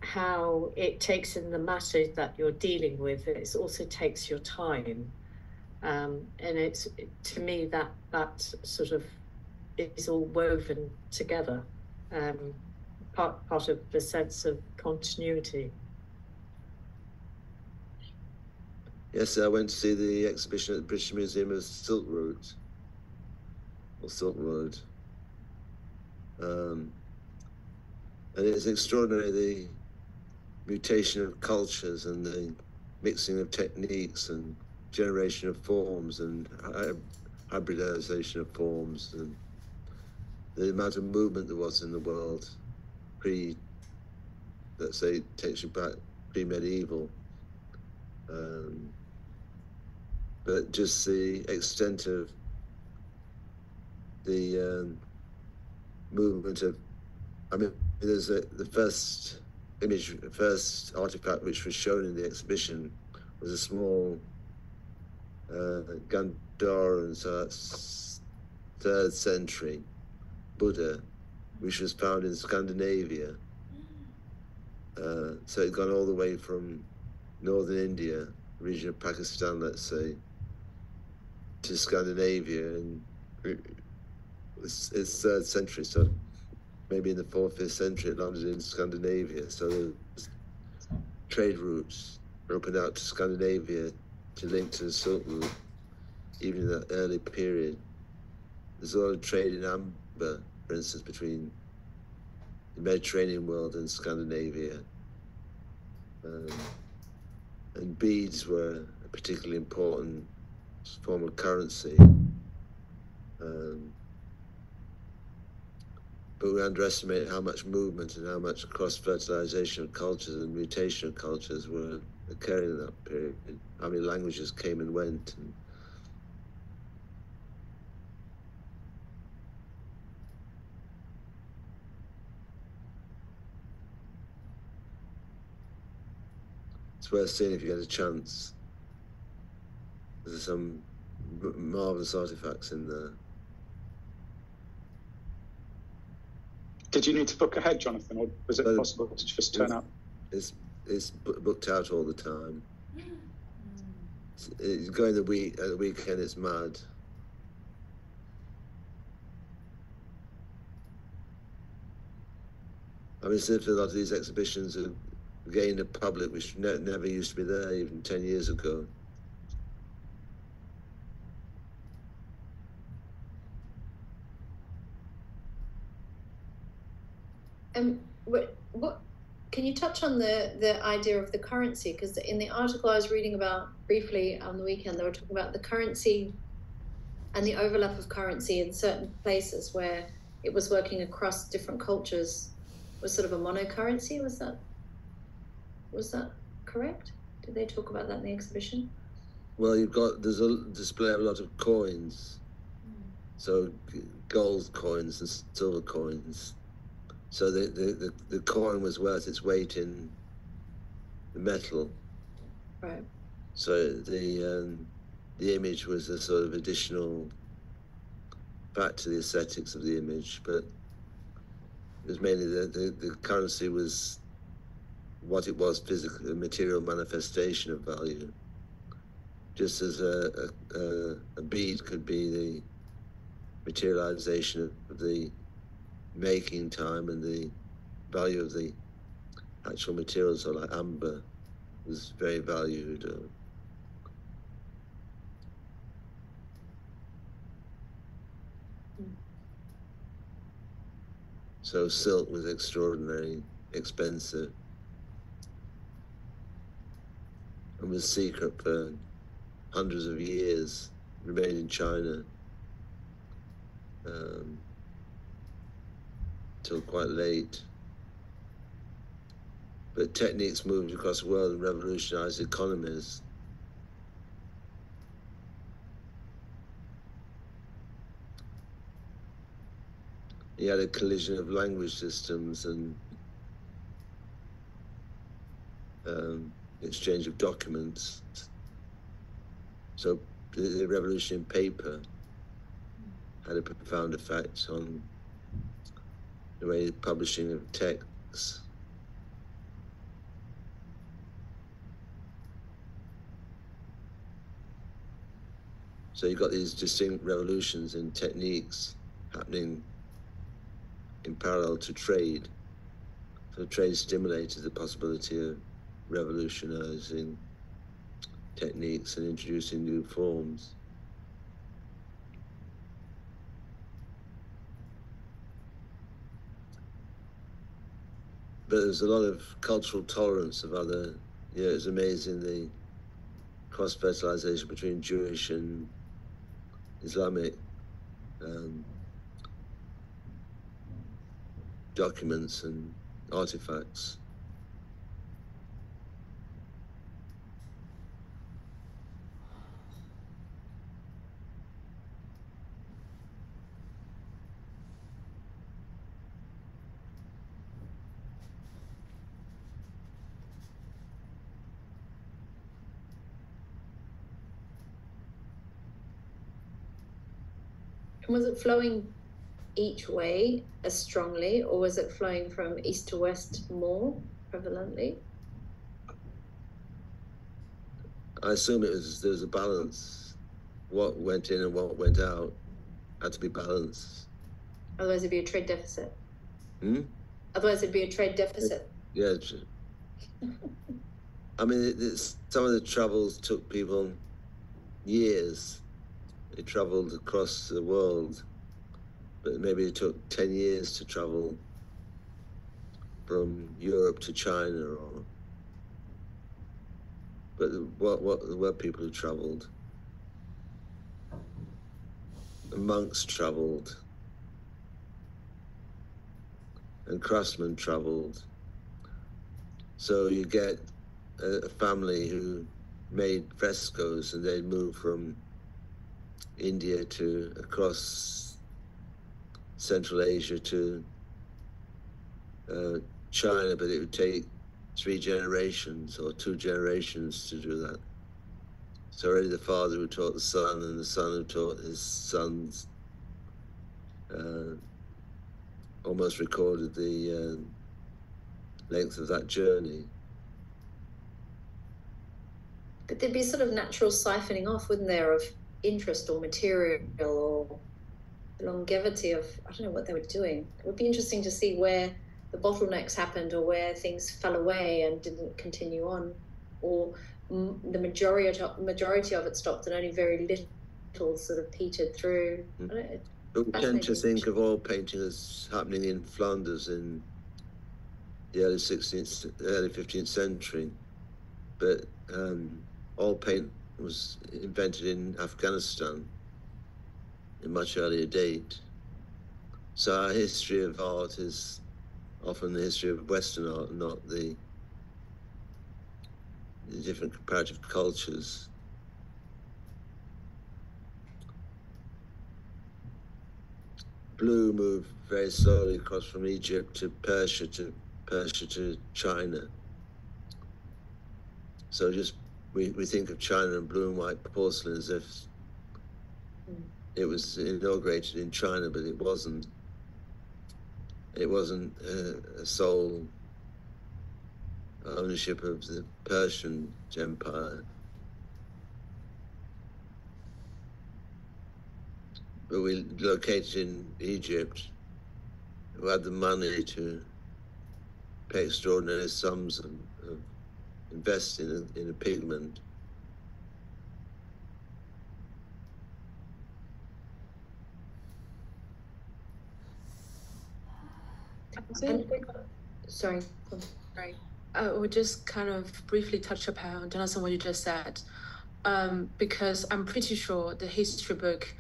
how it takes in the matter that you're dealing with. It also takes your time, and it's, to me, that sort of is all woven together, part of the sense of continuity.
Yes, I went to see the exhibition at the British Museum of Silk Road, or Silk Road. And it's extraordinary, the mutation of cultures and the mixing of techniques and generation of forms and hybridization of forms, and the amount of movement there was in the world let's say, takes you back pre-medieval. But just the extent of the movement of, I mean, there's the first artifact which was shown in the exhibition was a small Gandharan, so that's 3rd century Buddha, which was found in Scandinavia. So it'd gone all the way from northern India, region of Pakistan, let's say, to Scandinavia, and it's 3rd century, so maybe in the 4th, 5th century it landed in Scandinavia. So there's trade routes opened out to Scandinavia to link to the Silk Route, even in that early period. There's a lot of trade in amber, for instance, between the Mediterranean world and Scandinavia. And beads were a particularly important form of currency. But we underestimate how much movement and how much cross-fertilization of cultures and mutation of cultures were occurring in that period. How many languages came and went. And it's worth seeing if you get a chance. There's some marvelous artifacts in there.
Did you need to book ahead, Jonathan, or was it possible to just turn up?
It's booked out all the time. It's going at the weekend, it's mad. I mean, since a lot of these exhibitions have gained a public which never used to be there even 10 years ago.
What can you touch on the idea of the currency? Because in the article I was reading about briefly on the weekend, they were talking about the currency and the overlap of currency in certain places where it was working across different cultures was sort of a monocurrency. Was that correct? Did they talk about that in the exhibition?
Well, there's a display of a lot of coins, so gold coins and silver coins. So the coin was worth its weight in the metal.
Right.
So the image was a sort of additional fact to the aesthetics of the image, but it was mainly the currency was what it was physically, a material manifestation of value. Just as a bead could be the materialization of the making time and the value of the actual materials, so like amber was very valued. So silk was extraordinarily expensive and was secret for hundreds of years, remained in China till quite late. but techniques moved across the world and revolutionized economies. You had a collision of language systems and exchange of documents. So the revolution in paper had a profound effect on the way of publishing of texts. So you got these distinct revolutions in techniques happening in parallel to trade. So trade stimulated the possibility of revolutionizing techniques and introducing new forms. But there's a lot of cultural tolerance of other, it's amazing the cross-fertilization between Jewish and Islamic documents and artifacts.
Was it flowing each way as strongly, or was it flowing from east to west more prevalently?
I assume there was a balance. What went in and what went out had to be balanced.
Otherwise it'd be a trade deficit. Otherwise it'd be a trade deficit.
Yeah. I mean, some of the travels took people years. They traveled across the world, but maybe it took 10 years to travel from Europe to China, but what there were people who traveled. The monks traveled, and craftsmen traveled. So you get a family who made frescoes, and they'd move from India to across Central Asia to China, but it would take 3 generations or 2 generations to do that. So already the father who taught the son and the son who taught his sons almost recorded the length of that journey.
But there'd be sort of natural siphoning off, wouldn't there, of interest or material or longevity of, I don't know what they were doing. It would be interesting to see where the bottlenecks happened or where things fell away and didn't continue on, or the majority of it stopped and only very little sort of petered through.
But we tend to think of oil painting as happening in Flanders in the early 15th century, but oil paint was invented in Afghanistan in much earlier date. So our history of art is often the history of Western art, not the different comparative cultures. Blue moved very slowly across from Egypt to Persia to China. So just we think of China and blue and white porcelain as if it was inaugurated in China, but it wasn't. It wasn't a sole ownership of the Persian Empire. But we located in Egypt, who had the money to pay extraordinary sums of investing in a pigment.
Sorry.
Right. I would just kind of briefly touch upon, Jonathan, what you just said, because I'm pretty sure the history book,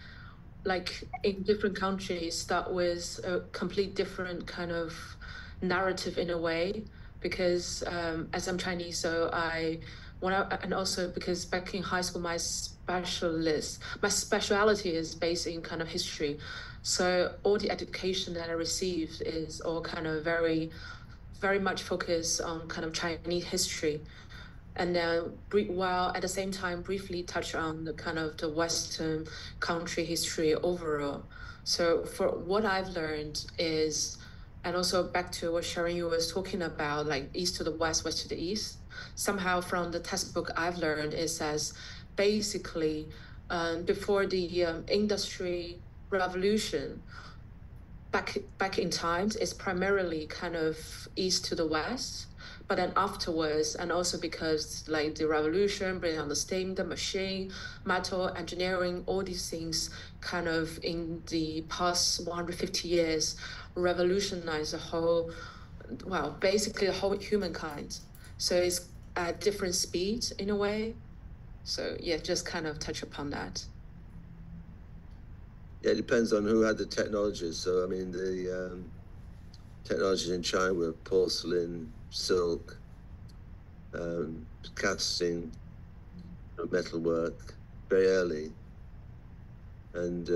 like in different countries, start with a complete different kind of narrative in a way. because as I'm Chinese, so and also because back in high school, my speciality is based in kind of history. So all the education that I received is all kind of very, very much focused on kind of Chinese history. And then while at the same time briefly touch on the kind of the Western country history overall. So for what I've learned is, and also back to what Sharon you was talking about, like east to the west, west to the east, somehow from the textbook I've learned, it says basically before the industry revolution, back in times, it's primarily kind of east to the west. But then afterwards, and also because like the revolution, bringing on the steam, the machine, metal, engineering, all these things kind of in the past 150 years revolutionized the whole, well, basically the whole humankind. So it's at different speeds in a way. So yeah, just kind of touch upon that.
Yeah, it depends on who had the technologies. So, I mean, the technologies in China were porcelain, silk, casting, metalwork, very early. And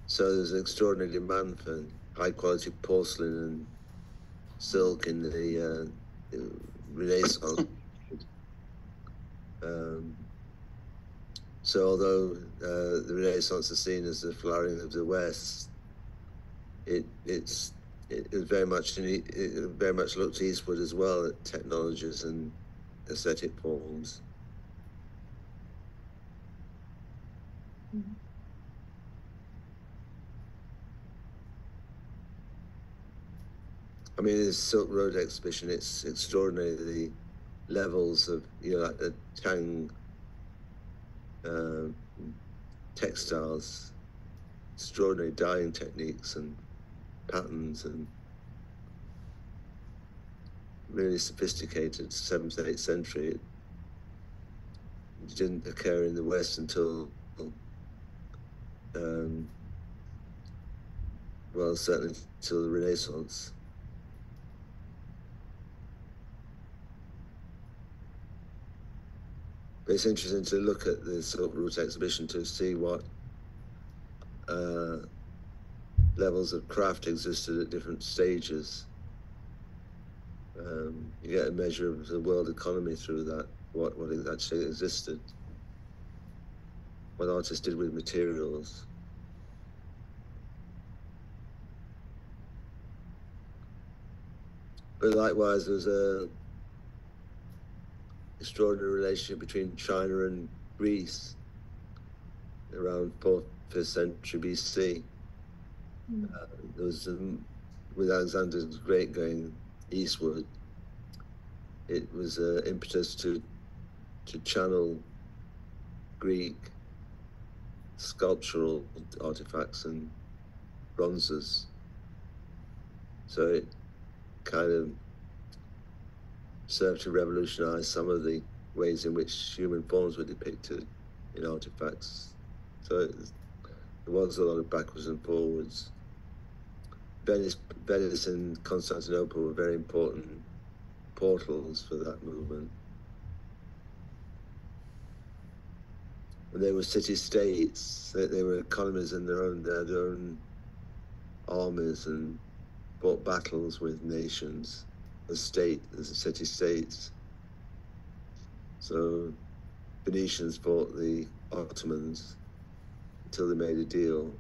so there's an extraordinary demand for high-quality porcelain and silk in the Renaissance. So although the Renaissance is seen as the flowering of the West, it very much looked eastward as well at technologies and aesthetic forms.
Mm-hmm.
I mean, this Silk Road exhibition, it's extraordinary, the levels of, like the Tang textiles, extraordinary dyeing techniques and patterns, and really sophisticated 7th, 8th century. It didn't occur in the West until, well, certainly until the Renaissance. But it's interesting to look at the Silk Route exhibition to see what levels of craft existed at different stages. You get a measure of the world economy through that, what actually existed, what artists did with materials. But likewise, there's a extraordinary relationship between China and Greece around 4th, 5th century BC. There was, with Alexander the Great going eastward, it was an impetus to channel Greek sculptural artifacts and bronzes. So it kind of served to revolutionize some of the ways in which human forms were depicted in artifacts. So there was a lot of backwards and forwards. Venice and Constantinople were very important portals for that movement. And they were city-states. They were economies in their own armies, and fought battles with nations as city-states. So Venetians fought the Ottomans until they made a deal,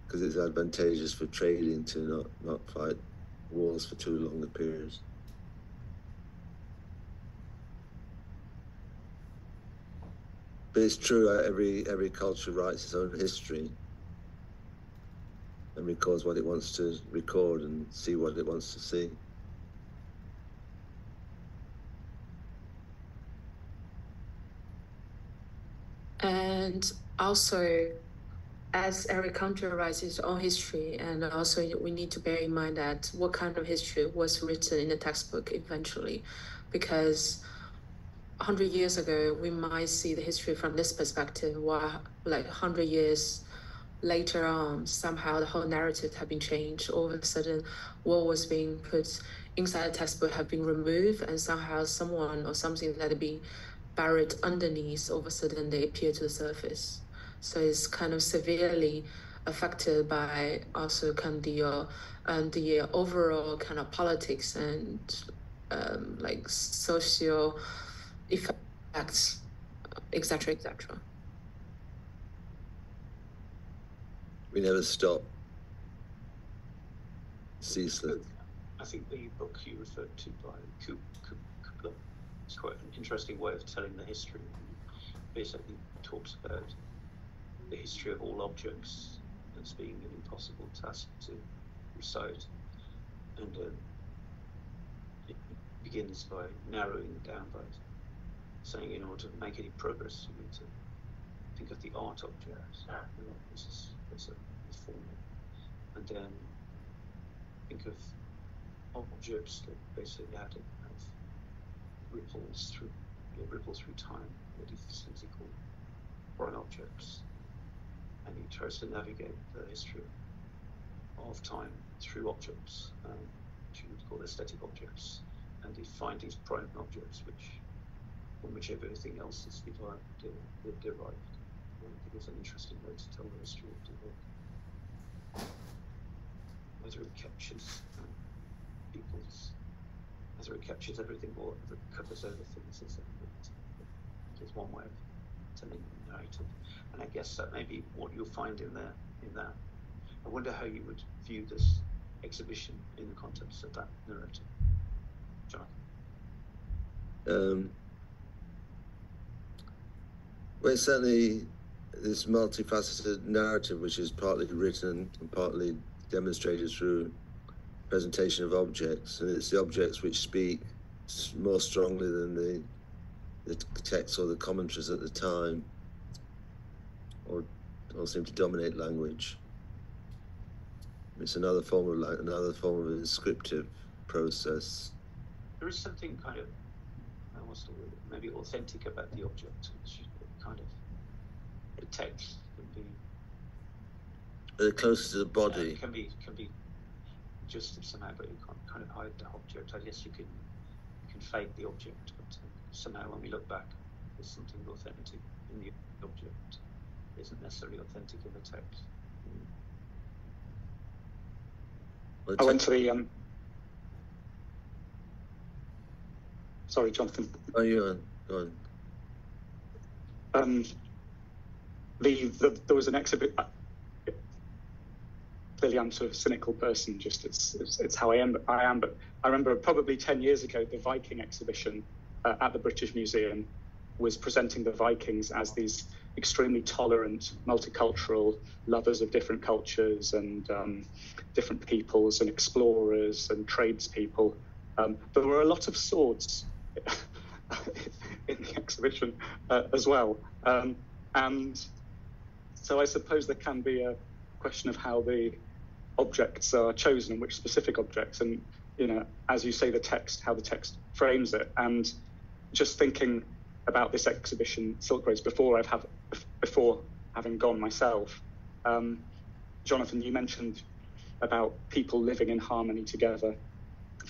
because it's advantageous for trading to not fight wars for too long a period. But it's true, every culture writes its own history and records what it wants to record and see what it wants to see.
And also, as every country writes its own history, and also we need to bear in mind that what kind of history was written in the textbook eventually, because 100 years ago, we might see the history from this perspective, while like 100 years later on, somehow the whole narrative had been changed. All of a sudden, what was being put inside the textbook had been removed, and somehow someone or something that had been buried underneath, all of a sudden they appear to the surface. So it's kind of severely affected by also kind of the overall kind of politics and like social effects, etc., etc.
We never stop. Ceaseless.
I think the book you referred to by Kupler is quite an interesting way of telling the history. Basically talks about the history of all objects as being an impossible task to recite, and it begins by narrowing it down by saying in order to make any progress you need to think of the art objects. This is a form, and then think of objects that basically have ripples through time, what is physical foreign objects, and he tries to navigate the history of time through objects, which you would call aesthetic objects, and he finds these prime objects from which everything else is derived. I think it's an interesting way to tell the history of the world. Whether it captures whether it captures everything or whether it covers over things is one way of telling the narrative. And I guess that may be what you'll find in that. I wonder how you would view this exhibition in the context of that narrative. Jonathan?
Well, certainly this multifaceted narrative, which is partly written and partly demonstrated through presentation of objects, and it's the objects which speak more strongly than the text or the commentaries at the time, or seem to dominate language. It's another form of inscriptive process.
There is something kind of, what's the word, maybe authentic about the object, which kind of the text can be.
They're closer to the body.
Can be just somehow, but you can't kind of hide the object. I guess you can fake the object, but somehow when we look back, there's something authentic in the object. It isn't necessarily authentic in the text.
I went to the sorry, Jonathan.
Oh, you go on.
There was an exhibit. Clearly, I'm sort of a cynical person. Just it's how I am. But I remember probably 10 years ago, the Viking exhibition at the British Museum was presenting the Vikings as these extremely tolerant, multicultural lovers of different cultures and different peoples and explorers and tradespeople. There were a lot of swords in the exhibition as well. And so I suppose there can be a question of how the objects are chosen and which specific objects, and as you say, how the text frames it. And just thinking about this exhibition, Silk Roads, before having gone myself, Jonathan, you mentioned about people living in harmony together,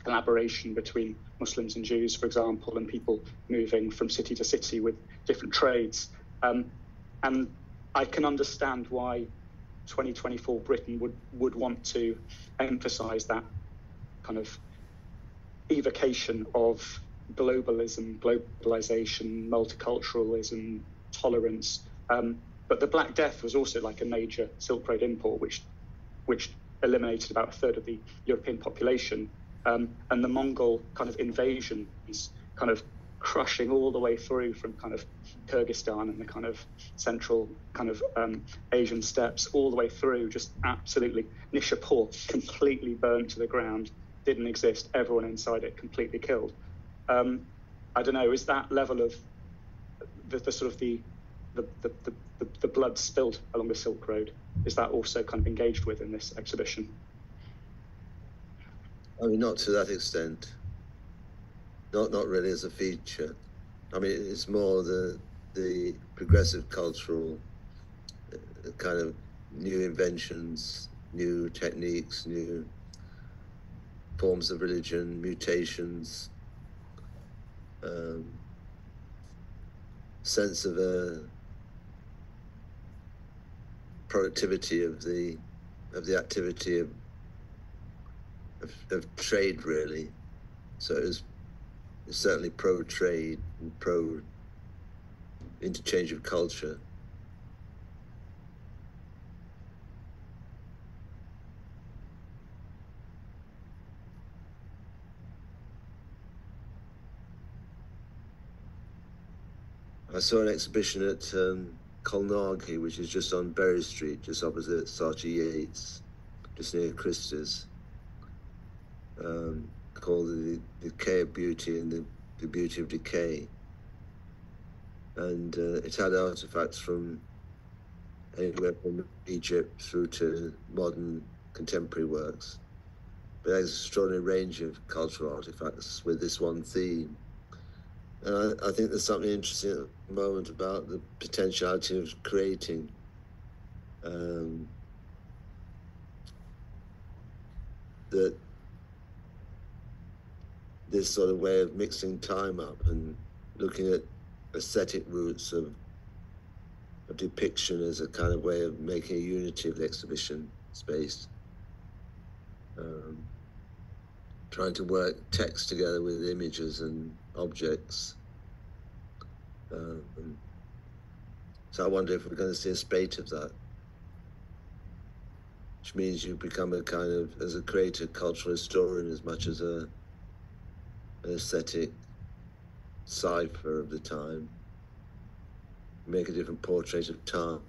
collaboration between Muslims and Jews, for example, and people moving from city to city with different trades. And I can understand why 2024 Britain would want to emphasise kind of evocation of globalism, globalisation, multiculturalism, tolerance. But the Black Death was also like a major Silk Road import, which eliminated about a third of the European population. And the Mongol kind of invasion is kind of crushing all the way through from kind of Kyrgyzstan and the kind of central kind of Asian steppes all the way through, just absolutely. Nishapur completely burnt to the ground, didn't exist, everyone inside it completely killed. I don't know, is that level of the sort of the blood spilled along the Silk Road, is that also kind of engaged with in this exhibition?
I mean, not to that extent. Not really as a feature. I mean, it's more the progressive cultural kind of new inventions, new techniques, new forms of religion, mutations, sense of a productivity of the activity of trade, really. So it's certainly pro-trade and pro-interchange of culture. I saw an exhibition at Colnaghy, which is just on Berry Street, just opposite Saatchi Yates, just near Christie's, called the Decay of Beauty and the Beauty of Decay. And it had artifacts from anywhere from Egypt through to modern contemporary works. But there's an extraordinary range of cultural artifacts with this one theme. And I think there's something interesting at the moment about the potentiality of creating that this sort of way of mixing time up and looking at aesthetic roots of depiction as a kind of way of making a unity of the exhibition space. Trying to work text together with images and objects. So I wonder if we're going to see a spate of that, which means you become a kind of, as a creator, cultural historian as much as an aesthetic cipher of the time. Make a different portrait of time.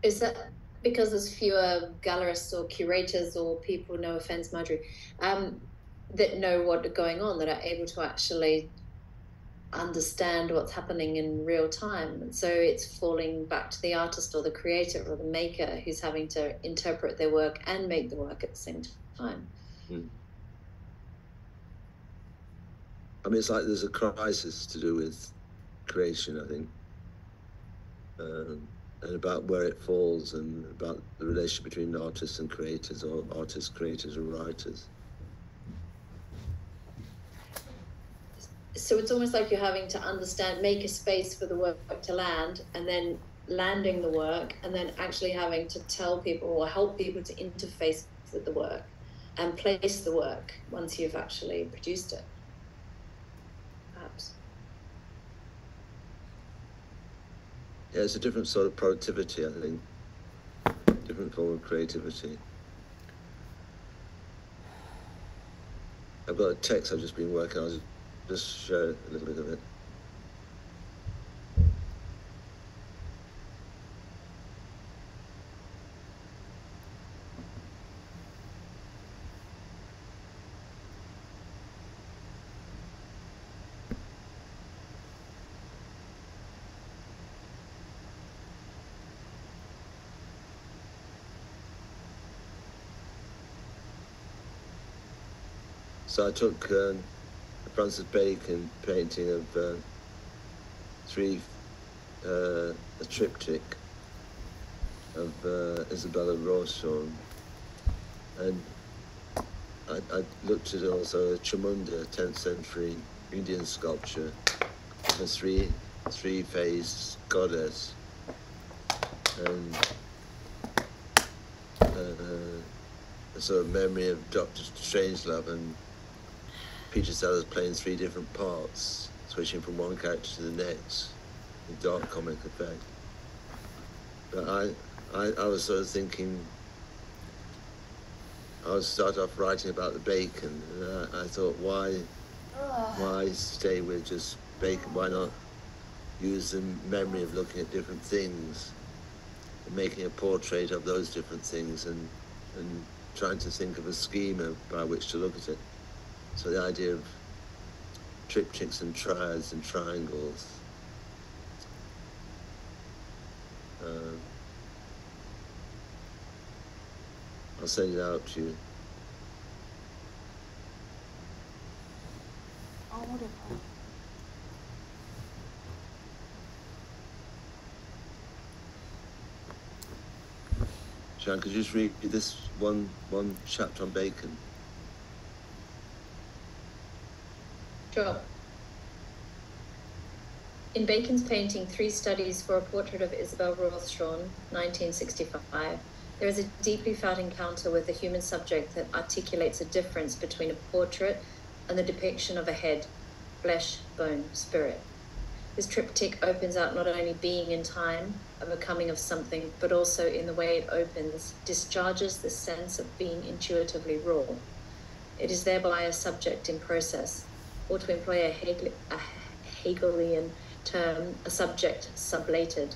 Is that because there's fewer gallerists or curators or people, no offense, Marjorie, that know what's going on, that are able to actually understand what's happening in real time? And so it's falling back to the artist or the creator or the maker who's having to interpret their work and make the work at the same time.
I mean, it's like there's a crisis to do with creation, I think. And about where it falls and about the relationship between artists and creators, or artists, creators, and writers.
So it's almost like you're having to understand, make a space for the work to land, and then landing the work, and then actually having to tell people or help people to interface with the work and place the work once you've actually produced it. Perhaps.
Yeah, it's a different sort of productivity, I think. Different form of creativity. I've got a text I've just been working on. I'll just share a little bit of it. So I took Francis Bacon painting of a triptych of Isabella Rawshawn, and I looked at also a Chamunda 10th century Indian sculpture, a three-faced goddess, and a sort of memory of Dr. Strangelove and Peter Sellers playing three different parts, switching from one character to the next, with dark comic effect. But I was sort of thinking, I would start off writing about the Bacon, and I thought, why stay with just Bacon? Why not use the memory of looking at different things and making a portrait of those different things, and trying to think of a schema by which to look at it. So the idea of triptychs and triads and triangles. I'll send it out to you.
어려워요.
Sharon, could you just read this one chapter on Bacon?
Sure. In Bacon's painting, Three Studies for a Portrait of Isabel Rawshawn, 1965, there is a deeply felt encounter with the human subject that articulates a difference between a portrait and the depiction of a head, flesh, bone, spirit. This triptych opens out not only being in time, a becoming of something, but also in the way it opens, discharges the sense of being intuitively raw. It is thereby a subject in process, or to employ a Hegelian term, a subject sublated,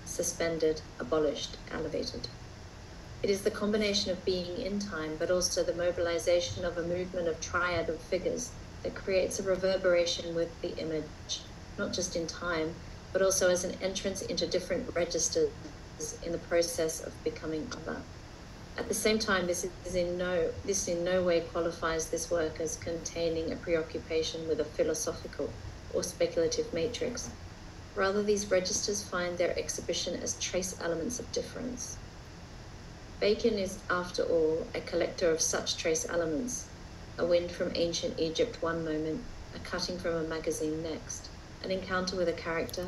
suspended, abolished, elevated. It is the combination of being in time, but also the mobilization of a movement of triad of figures that creates a reverberation with the image, not just in time, but also as an entrance into different registers in the process of becoming other. At the same time, this in no way qualifies this work as containing a preoccupation with a philosophical or speculative matrix. Rather, these registers find their exhibition as trace elements of difference. Bacon is, after all, a collector of such trace elements, a wind from ancient Egypt one moment, a cutting from a magazine next, an encounter with a character,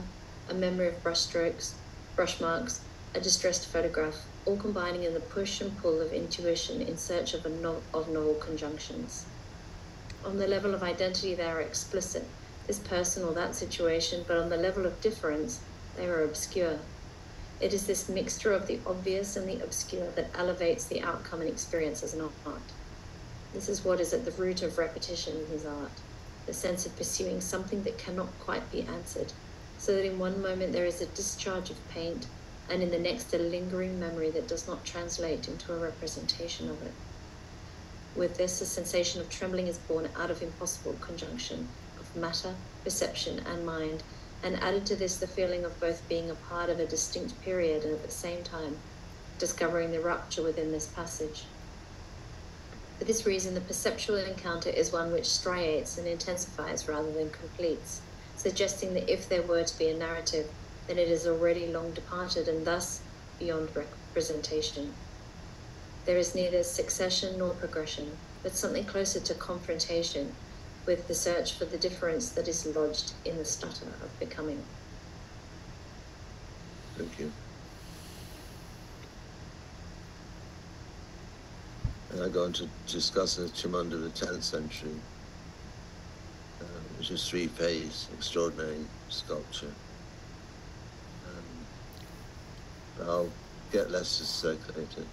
a memory of brushstrokes, brush marks, a distressed photograph, all combining in the push and pull of intuition in search of novel conjunctions. On the level of identity, they are explicit, this person or that situation, but on the level of difference, they are obscure. It is this mixture of the obvious and the obscure that elevates the outcome and experience as an art. This is what is at the root of repetition in his art, the sense of pursuing something that cannot quite be answered, so that in one moment there is a discharge of paint, and in the next a lingering memory that does not translate into a representation of it. With this, a sensation of trembling is born out of impossible conjunction of matter, perception, and mind, and added to this the feeling of both being a part of a distinct period and at the same time discovering the rupture within this passage. For this reason, the perceptual encounter is one which striates and intensifies rather than completes, suggesting that if there were to be a narrative, then it is already long departed and thus beyond representation. There is neither succession nor progression, but something closer to confrontation with the search for the difference that is lodged in the stutter of becoming.
Thank you. And I go on to discuss the Chimunda of the 10th century, which is three-phase, extraordinary sculpture. But I'll get less to circulate it.